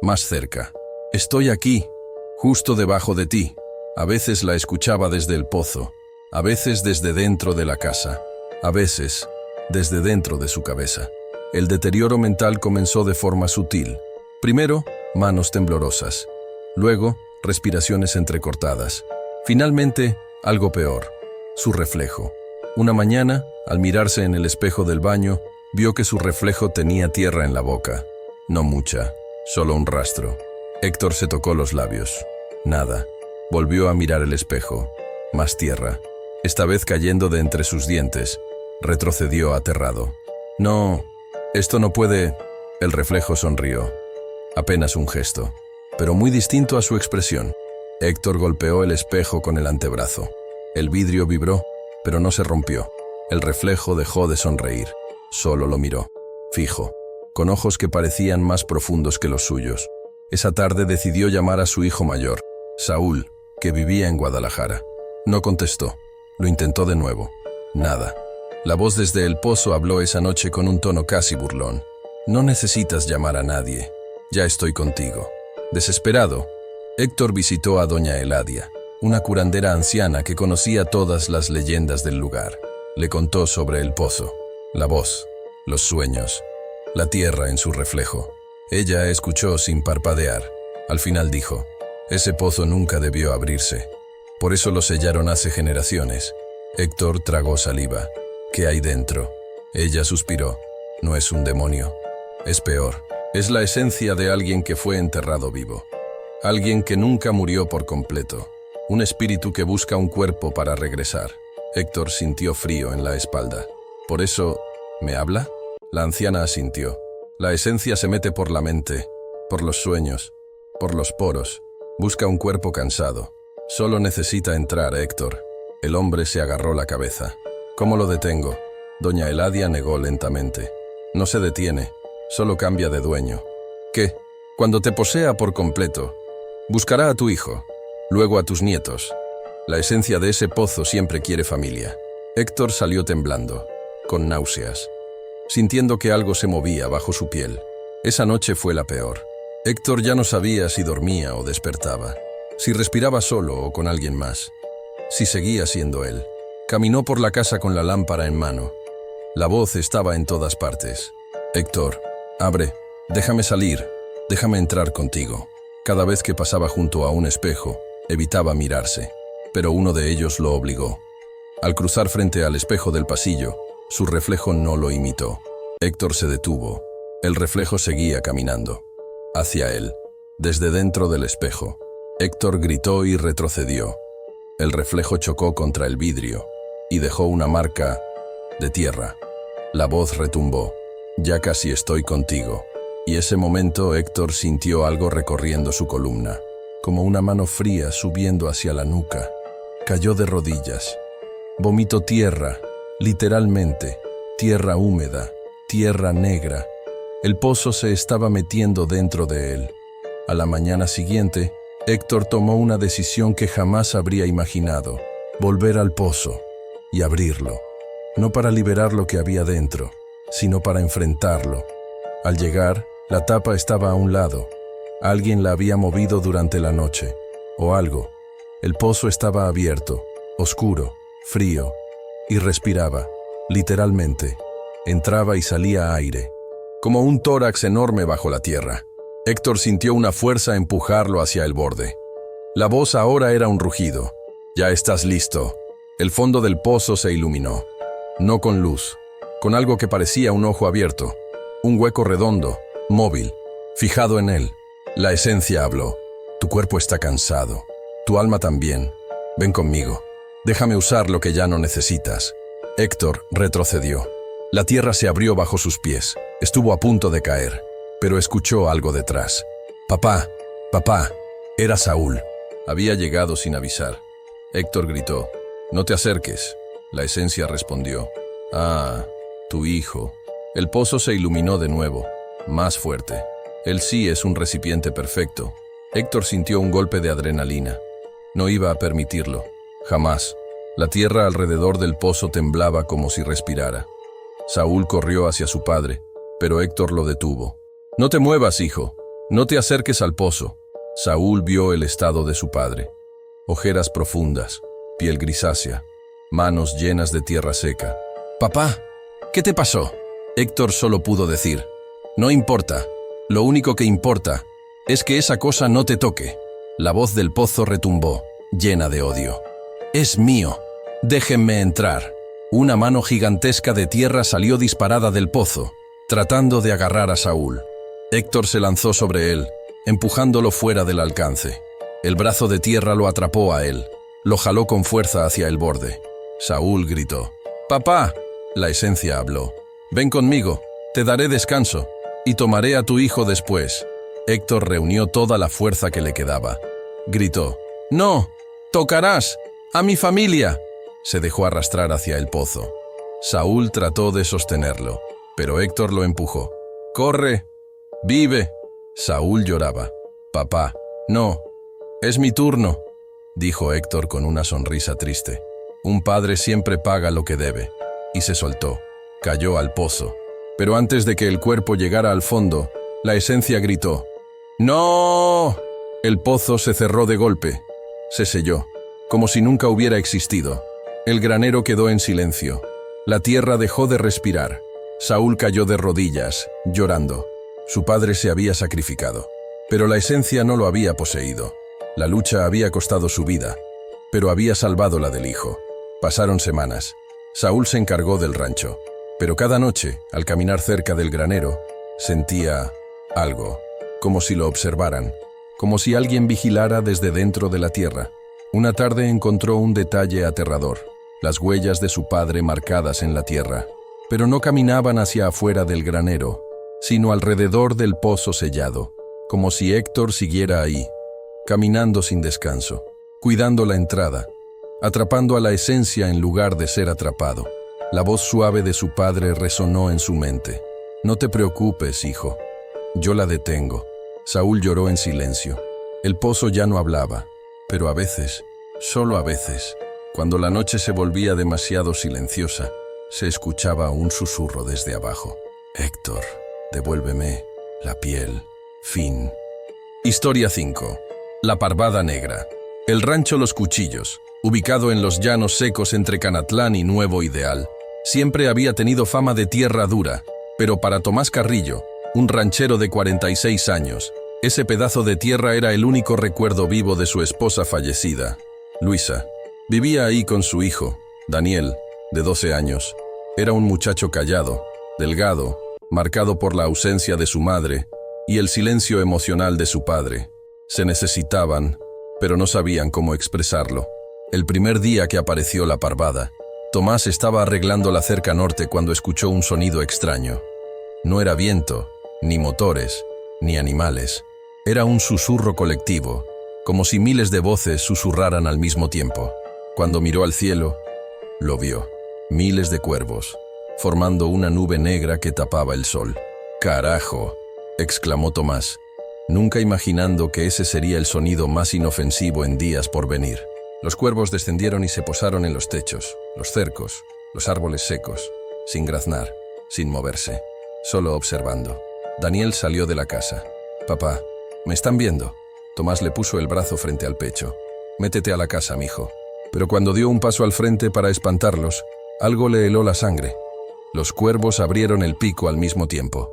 más cerca. «Estoy aquí, justo debajo de ti». A veces la escuchaba desde el pozo, a veces desde dentro de la casa, a veces desde dentro de su cabeza. El deterioro mental comenzó de forma sutil. Primero, manos temblorosas. Luego, respiraciones entrecortadas. Finalmente, algo peor, su reflejo. Una mañana, al mirarse en el espejo del baño, vio que su reflejo tenía tierra en la boca. No mucha, solo un rastro. Héctor se tocó los labios. Nada. Volvió a mirar el espejo. Más tierra, esta vez cayendo de entre sus dientes. Retrocedió aterrado. «No, esto no puede». El reflejo sonrió. Apenas un gesto, pero muy distinto a su expresión. Héctor golpeó el espejo con el antebrazo. El vidrio vibró, pero no se rompió. El reflejo dejó de sonreír. Solo lo miró, fijo, con ojos que parecían más profundos que los suyos. Esa tarde decidió llamar a su hijo mayor, Saúl, que vivía en Guadalajara. No contestó. Lo intentó de nuevo. Nada. La voz desde el pozo habló esa noche con un tono casi burlón. No necesitas llamar a nadie. Ya estoy contigo. Desesperado, Héctor visitó a doña Eladia, una curandera anciana que conocía todas las leyendas del lugar. Le contó sobre el pozo, la voz, los sueños, la tierra en su reflejo. Ella escuchó sin parpadear. Al final dijo, ese pozo nunca debió abrirse. Por eso lo sellaron hace generaciones. Héctor tragó saliva. ¿Qué hay dentro? Ella suspiró. No es un demonio. Es peor. Es la esencia de alguien que fue enterrado vivo. Alguien que nunca murió por completo. Un espíritu que busca un cuerpo para regresar. Héctor sintió frío en la espalda. ¿Por eso me habla? La anciana asintió. La esencia se mete por la mente, por los sueños, por los poros. Busca un cuerpo cansado. Solo necesita entrar, Héctor. El hombre se agarró la cabeza. ¿Cómo lo detengo? Doña Eladia negó lentamente. No se detiene, solo cambia de dueño. ¿Qué? Cuando te posea por completo, buscará a tu hijo, luego a tus nietos. La esencia de ese pozo siempre quiere familia. Héctor salió temblando, con náuseas, sintiendo que algo se movía bajo su piel. Esa noche fue la peor. Héctor ya no sabía si dormía o despertaba, si respiraba solo o con alguien más, si seguía siendo él. Caminó por la casa con la lámpara en mano. La voz estaba en todas partes. Héctor, abre, déjame salir, déjame entrar contigo. Cada vez que pasaba junto a un espejo, evitaba mirarse, pero uno de ellos lo obligó. Al cruzar frente al espejo del pasillo, su reflejo no lo imitó. Héctor se detuvo. El reflejo seguía caminando. Hacia él, desde dentro del espejo. Héctor gritó y retrocedió. El reflejo chocó contra el vidrio y dejó una marca de tierra. La voz retumbó. Ya casi estoy contigo. Y ese momento Héctor sintió algo recorriendo su columna, como una mano fría subiendo hacia la nuca. Cayó de rodillas. Vomitó tierra, literalmente, tierra húmeda, tierra negra. El pozo se estaba metiendo dentro de él. A la mañana siguiente, Héctor tomó una decisión que jamás habría imaginado: volver al pozo y abrirlo, no para liberar lo que había dentro, sino para enfrentarlo. Al llegar, la tapa estaba a un lado. Alguien la había movido durante la noche, o algo. El pozo estaba abierto, oscuro, frío, y respiraba, literalmente. Entraba y salía aire, como un tórax enorme bajo la tierra. Héctor sintió una fuerza empujarlo hacia el borde. La voz ahora era un rugido. Ya estás listo. El fondo del pozo se iluminó. No con luz, con algo que parecía un ojo abierto. Un hueco redondo, móvil, fijado en él. La esencia habló. Tu cuerpo está cansado. Tu alma también. Ven conmigo. Déjame usar lo que ya no necesitas. Héctor retrocedió. La tierra se abrió bajo sus pies. Estuvo a punto de caer, pero escuchó algo detrás. «Papá, papá». Era Saúl. Había llegado sin avisar. Héctor gritó. «No te acerques». La esencia respondió. «Ah, tu hijo». El pozo se iluminó de nuevo, más fuerte. Él sí es un recipiente perfecto. Héctor sintió un golpe de adrenalina. No iba a permitirlo. Jamás. La tierra alrededor del pozo temblaba como si respirara. Saúl corrió hacia su padre, pero Héctor lo detuvo. «No te muevas, hijo. No te acerques al pozo». Saúl vio el estado de su padre. Ojeras profundas, piel grisácea, manos llenas de tierra seca. «Papá, ¿qué te pasó?». Héctor solo pudo decir: «No importa. Lo único que importa es que esa cosa no te toque». La voz del pozo retumbó, llena de odio. «Es mío. Déjenme entrar». Una mano gigantesca de tierra salió disparada del pozo, tratando de agarrar a Saúl. Héctor se lanzó sobre él, empujándolo fuera del alcance. El brazo de tierra lo atrapó a él, lo jaló con fuerza hacia el borde. Saúl gritó: «¡Papá!». La esencia habló: «Ven conmigo, te daré descanso, y tomaré a tu hijo después». Héctor reunió toda la fuerza que le quedaba. Gritó: «¡No! ¡Tocarás! ¡A mi familia!». Se dejó arrastrar hacia el pozo. Saúl trató de sostenerlo, pero Héctor lo empujó. «¡Corre! ¡Vive!». Saúl lloraba. «Papá, no. Es mi turno», dijo Héctor con una sonrisa triste. «Un padre siempre paga lo que debe». Y se soltó. Cayó al pozo. Pero antes de que el cuerpo llegara al fondo, la esencia gritó: «¡No!». El pozo se cerró de golpe. Se selló, como si nunca hubiera existido. El granero quedó en silencio. La tierra dejó de respirar. Saúl cayó de rodillas, llorando. Su padre se había sacrificado, pero la esencia no lo había poseído. La lucha había costado su vida, pero había salvado la del hijo. Pasaron semanas. Saúl se encargó del rancho, pero cada noche, al caminar cerca del granero, sentía algo, como si lo observaran, como si alguien vigilara desde dentro de la tierra. Una tarde encontró un detalle aterrador: las huellas de su padre marcadas en la tierra, pero no caminaban hacia afuera del granero, sino alrededor del pozo sellado, como si Héctor siguiera ahí, caminando sin descanso, cuidando la entrada, atrapando a la esencia en lugar de ser atrapado. La voz suave de su padre resonó en su mente: «No te preocupes, hijo. Yo la detengo». Saúl lloró en silencio. El pozo ya no hablaba, pero a veces, solo a veces, cuando la noche se volvía demasiado silenciosa, se escuchaba un susurro desde abajo: «Héctor, devuélveme la piel». Fin. Historia 5. La Parvada Negra. El rancho Los Cuchillos, ubicado en los llanos secos entre Canatlán y Nuevo Ideal, siempre había tenido fama de tierra dura, pero para Tomás Carrillo, un ranchero de 46 años, ese pedazo de tierra era el único recuerdo vivo de su esposa fallecida, Luisa. Vivía ahí con su hijo, Daniel, de 12 años. Era un muchacho callado, delgado, marcado por la ausencia de su madre y el silencio emocional de su padre. Se necesitaban, pero no sabían cómo expresarlo. El primer día que apareció la parvada, Tomás estaba arreglando la cerca norte cuando escuchó un sonido extraño. No era viento, ni motores, ni animales. Era un susurro colectivo, como si miles de voces susurraran al mismo tiempo. Cuando miró al cielo, lo vio. Miles de cuervos, formando una nube negra que tapaba el sol. «¡Carajo!», exclamó Tomás, nunca imaginando que ese sería el sonido más inofensivo en días por venir. Los cuervos descendieron y se posaron en los techos, los cercos, los árboles secos, sin graznar, sin moverse, solo observando. Daniel salió de la casa. «Papá, ¿me están viendo?». Tomás le puso el brazo frente al pecho. «Métete a la casa, mijo». Pero cuando dio un paso al frente para espantarlos, algo le heló la sangre. Los cuervos abrieron el pico al mismo tiempo.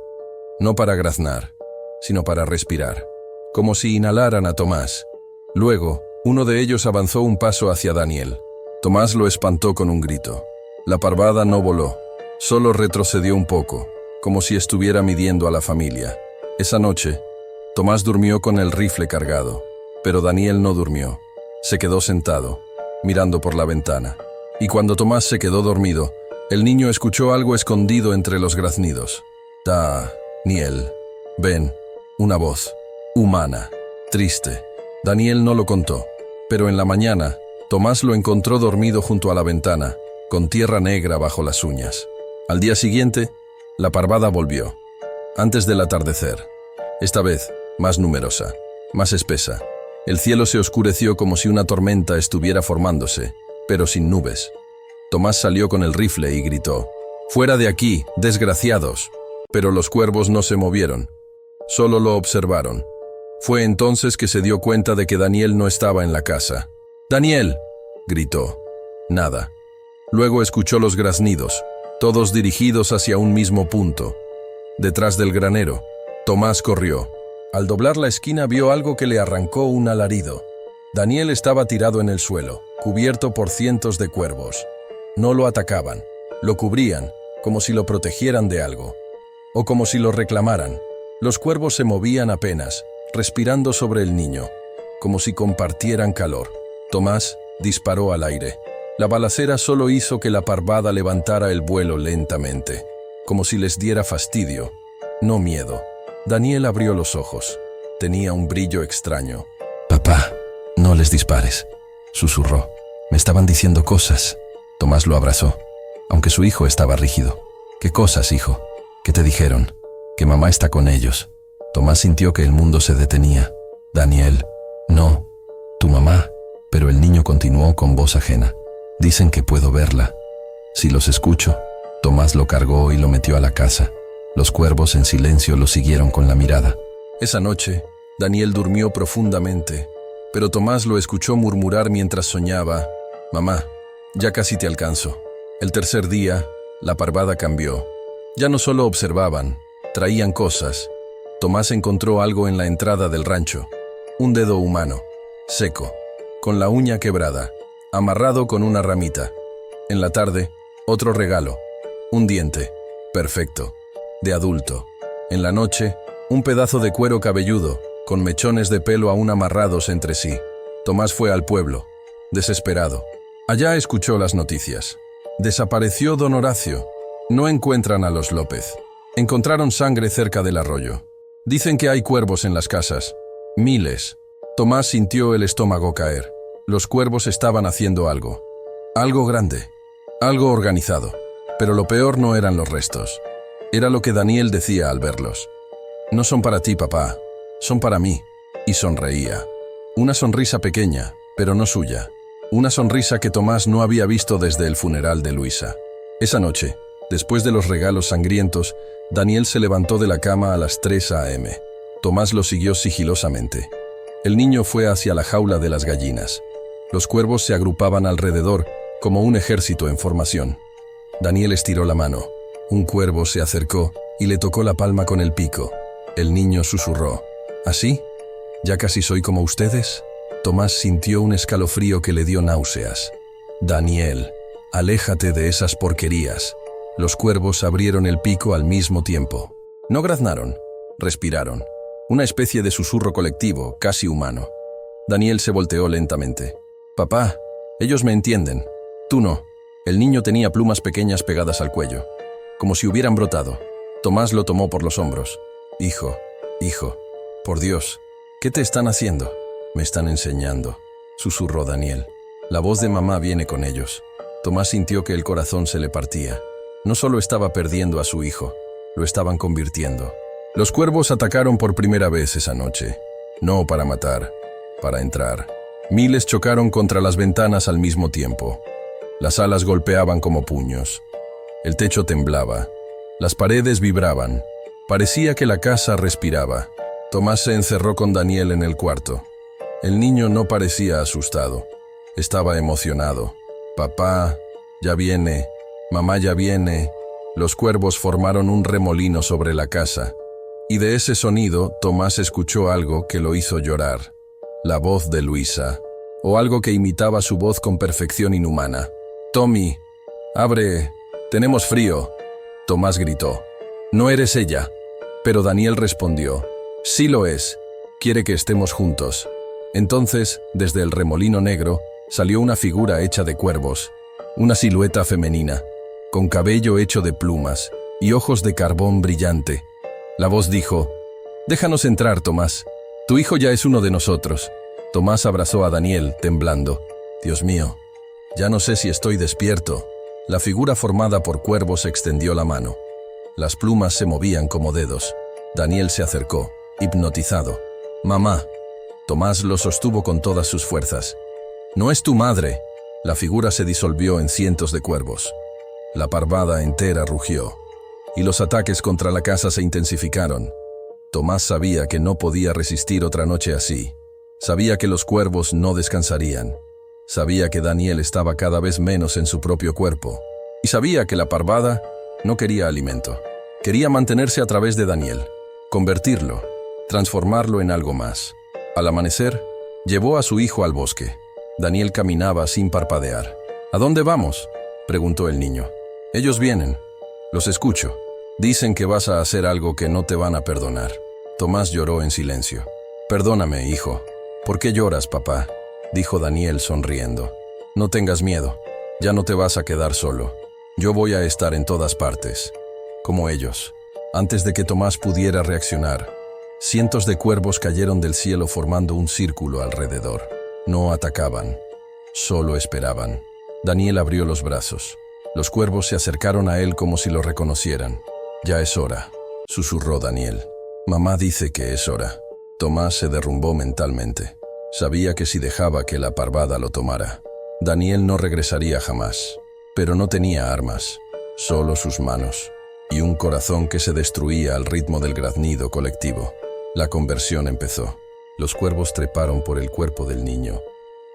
No para graznar, sino para respirar, como si inhalaran a Tomás. Luego, uno de ellos avanzó un paso hacia Daniel. Tomás lo espantó con un grito. La parvada no voló, solo retrocedió un poco, como si estuviera midiendo a la familia. Esa noche, Tomás durmió con el rifle cargado, pero Daniel no durmió. Se quedó sentado, mirando por la ventana. Y cuando Tomás se quedó dormido, el niño escuchó algo escondido entre los graznidos. «Daniel, ven». Una voz, humana, triste. Daniel no lo contó, pero en la mañana, Tomás lo encontró dormido junto a la ventana, con tierra negra bajo las uñas. Al día siguiente, la parvada volvió, antes del atardecer. Esta vez, más numerosa, más espesa. El cielo se oscureció como si una tormenta estuviera formándose, pero sin nubes. Tomás salió con el rifle y gritó: «¡Fuera de aquí, desgraciados!». Pero los cuervos no se movieron, solo lo observaron. Fue entonces que se dio cuenta de que Daniel no estaba en la casa. «¡Daniel!», gritó. Nada. Luego escuchó los graznidos, todos dirigidos hacia un mismo punto. Detrás del granero, Tomás corrió. Al doblar la esquina vio algo que le arrancó un alarido. Daniel estaba tirado en el suelo, cubierto por cientos de cuervos. No lo atacaban, lo cubrían, como si lo protegieran de algo, o como si lo reclamaran. Los cuervos se movían apenas, respirando sobre el niño, como si compartieran calor. Tomás disparó al aire. La balacera solo hizo que la parvada levantara el vuelo lentamente, como si les diera fastidio, no miedo. Daniel abrió los ojos. Tenía un brillo extraño. «Papá, no les dispares», susurró. «Me estaban diciendo cosas». Tomás lo abrazó, aunque su hijo estaba rígido. «¿Qué cosas, hijo? ¿Qué te dijeron?» «Que mamá está con ellos». Tomás sintió que el mundo se detenía. «Daniel, no, tu mamá». Pero el niño continuó con voz ajena. «Dicen que puedo verla. Si los escucho». Tomás lo cargó y lo metió a la casa. Los cuervos en silencio lo siguieron con la mirada. Esa noche, Daniel durmió profundamente, pero Tomás lo escuchó murmurar mientras soñaba: «Mamá, ya casi te alcanzo». El tercer día, la parvada cambió. Ya no solo observaban, traían cosas. Tomás encontró algo en la entrada del rancho. Un dedo humano, seco, con la uña quebrada, amarrado con una ramita. En la tarde, otro regalo, un diente, perfecto, de adulto. En la noche, un pedazo de cuero cabelludo, con mechones de pelo aún amarrados entre sí. Tomás fue al pueblo, desesperado. Allá escuchó las noticias. Desapareció don Horacio. No encuentran a los López. Encontraron sangre cerca del arroyo. Dicen que hay cuervos en las casas. Miles. Tomás sintió el estómago caer. Los cuervos estaban haciendo algo. Algo grande. Algo organizado. Pero lo peor no eran los restos. Era lo que Daniel decía al verlos. «No son para ti, papá. Son para mí». Y sonreía. Una sonrisa pequeña, pero no suya. Una sonrisa que Tomás no había visto desde el funeral de Luisa. Esa noche, después de los regalos sangrientos, Daniel se levantó de la cama a las 3 a.m. Tomás lo siguió sigilosamente. El niño fue hacia la jaula de las gallinas. Los cuervos se agrupaban alrededor, como un ejército en formación. Daniel estiró la mano. Un cuervo se acercó y le tocó la palma con el pico. El niño susurró: «¿Así? ¿Ya casi soy como ustedes?» Tomás sintió un escalofrío que le dio náuseas. «Daniel, aléjate de esas porquerías». Los cuervos abrieron el pico al mismo tiempo. No graznaron, respiraron. Una especie de susurro colectivo, casi humano. Daniel se volteó lentamente. «Papá, ellos me entienden. Tú no». El niño tenía plumas pequeñas pegadas al cuello, como si hubieran brotado. Tomás lo tomó por los hombros. «Hijo, hijo, por Dios, ¿qué te están haciendo?» «Me están enseñando», susurró Daniel. «La voz de mamá viene con ellos». Tomás sintió que el corazón se le partía. No solo estaba perdiendo a su hijo, lo estaban convirtiendo. Los cuervos atacaron por primera vez esa noche. No para matar, para entrar. Miles chocaron contra las ventanas al mismo tiempo. Las alas golpeaban como puños. El techo temblaba. Las paredes vibraban. Parecía que la casa respiraba. Tomás se encerró con Daniel en el cuarto. El niño no parecía asustado. Estaba emocionado. «Papá, ya viene. Mamá ya viene». Los cuervos formaron un remolino sobre la casa. Y de ese sonido, Tomás escuchó algo que lo hizo llorar. La voz de Luisa. O algo que imitaba su voz con perfección inhumana. «Tommy, abre. Tenemos frío». Tomás gritó. «No eres ella». Pero Daniel respondió: «Sí lo es. Quiere que estemos juntos». Entonces, desde el remolino negro, salió una figura hecha de cuervos. Una silueta femenina, con cabello hecho de plumas y ojos de carbón brillante. La voz dijo: «Déjanos entrar, Tomás. Tu hijo ya es uno de nosotros». Tomás abrazó a Daniel, temblando. «Dios mío, ya no sé si estoy despierto». La figura formada por cuervos extendió la mano. Las plumas se movían como dedos. Daniel se acercó, hipnotizado. «Mamá». Tomás lo sostuvo con todas sus fuerzas. «No es tu madre». La figura se disolvió en cientos de cuervos. La parvada entera rugió, y los ataques contra la casa se intensificaron. Tomás sabía que no podía resistir otra noche así. Sabía que los cuervos no descansarían. Sabía que Daniel estaba cada vez menos en su propio cuerpo. Y sabía que la parvada no quería alimento. Quería mantenerse a través de Daniel, convertirlo, transformarlo en algo más. Al amanecer, llevó a su hijo al bosque. Daniel caminaba sin parpadear. «¿A dónde vamos?», preguntó el niño. «Ellos vienen. Los escucho. Dicen que vas a hacer algo que no te van a perdonar». Tomás lloró en silencio. «Perdóname, hijo». «¿Por qué lloras, papá?», dijo Daniel sonriendo. «No tengas miedo. Ya no te vas a quedar solo. Yo voy a estar en todas partes, como ellos». Antes de que Tomás pudiera reaccionar, Cientos de cuervos cayeron del cielo formando un círculo alrededor. No atacaban, solo esperaban. Daniel abrió los brazos. Los cuervos se acercaron a él como si lo reconocieran. «Ya es hora», susurró Daniel. «Mamá dice que es hora». Tomás se derrumbó mentalmente. Sabía que si dejaba que la parvada lo tomara, Daniel no regresaría jamás. Pero no tenía armas, solo sus manos, y un corazón que se destruía al ritmo del graznido colectivo. La conversión empezó. Los cuervos treparon por el cuerpo del niño.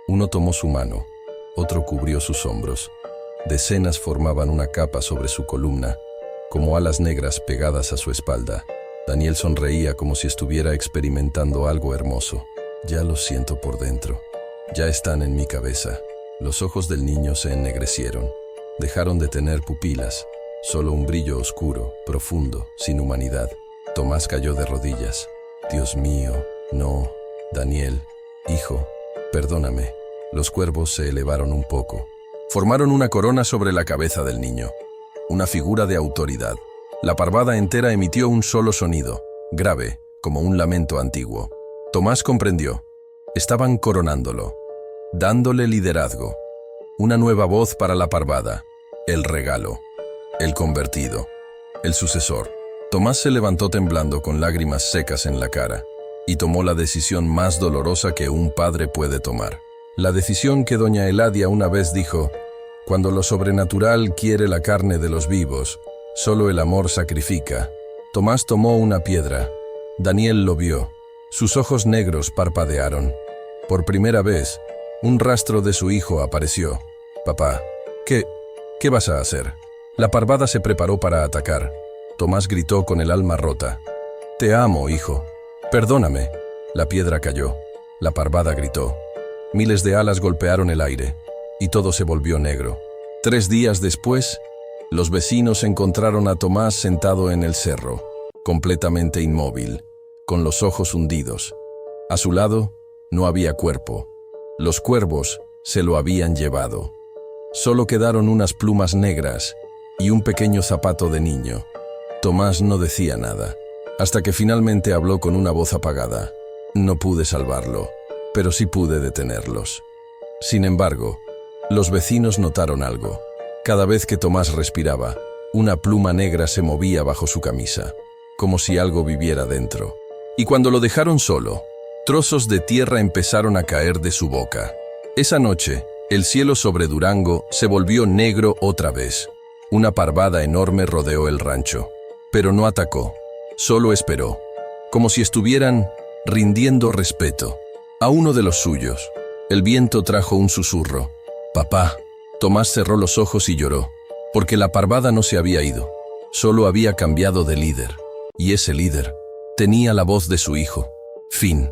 Uno tomó su mano, otro cubrió sus hombros. Decenas formaban una capa sobre su columna, como alas negras pegadas a su espalda. Daniel sonreía como si estuviera experimentando algo hermoso. «Ya lo siento por dentro. Ya están en mi cabeza». Los ojos del niño se ennegrecieron. Dejaron de tener pupilas, solo un brillo oscuro, profundo, sin humanidad. Tomás cayó de rodillas. «Dios mío, no. Daniel, hijo, perdóname». Los cuervos se elevaron un poco. Formaron una corona sobre la cabeza del niño. Una figura de autoridad. La parvada entera emitió un solo sonido, grave, como un lamento antiguo. Tomás comprendió. Estaban coronándolo, dándole liderazgo. Una nueva voz para la parvada. El regalo. El convertido. El sucesor. Tomás se levantó temblando con lágrimas secas en la cara y tomó la decisión más dolorosa que un padre puede tomar. La decisión que doña Eladia una vez dijo: «Cuando lo sobrenatural quiere la carne de los vivos, solo el amor sacrifica». Tomás tomó una piedra. Daniel lo vio. Sus ojos negros parpadearon. Por primera vez, un rastro de su hijo apareció. «Papá, ¿qué vas a hacer?» La parvada se preparó para atacar. Tomás gritó con el alma rota: «Te amo, hijo. Perdóname». La piedra cayó. La parvada gritó. Miles de alas golpearon el aire, y todo se volvió negro. 3 días después, los vecinos encontraron a Tomás sentado en el cerro, completamente inmóvil, con los ojos hundidos. A su lado, no había cuerpo. Los cuervos se lo habían llevado. Solo quedaron unas plumas negras y un pequeño zapato de niño. Tomás no decía nada, hasta que finalmente habló con una voz apagada. «No pude salvarlo, pero sí pude detenerlos». Sin embargo, los vecinos notaron algo. Cada vez que Tomás respiraba, una pluma negra se movía bajo su camisa, como si algo viviera dentro. Y cuando lo dejaron solo, trozos de tierra empezaron a caer de su boca. Esa noche, el cielo sobre Durango se volvió negro otra vez. Una parvada enorme rodeó el rancho, pero no atacó, solo esperó, como si estuvieran rindiendo respeto a uno de los suyos. El viento trajo un susurro: «Papá». Tomás cerró los ojos y lloró, porque la parvada no se había ido, solo había cambiado de líder, y ese líder tenía la voz de su hijo. Fin.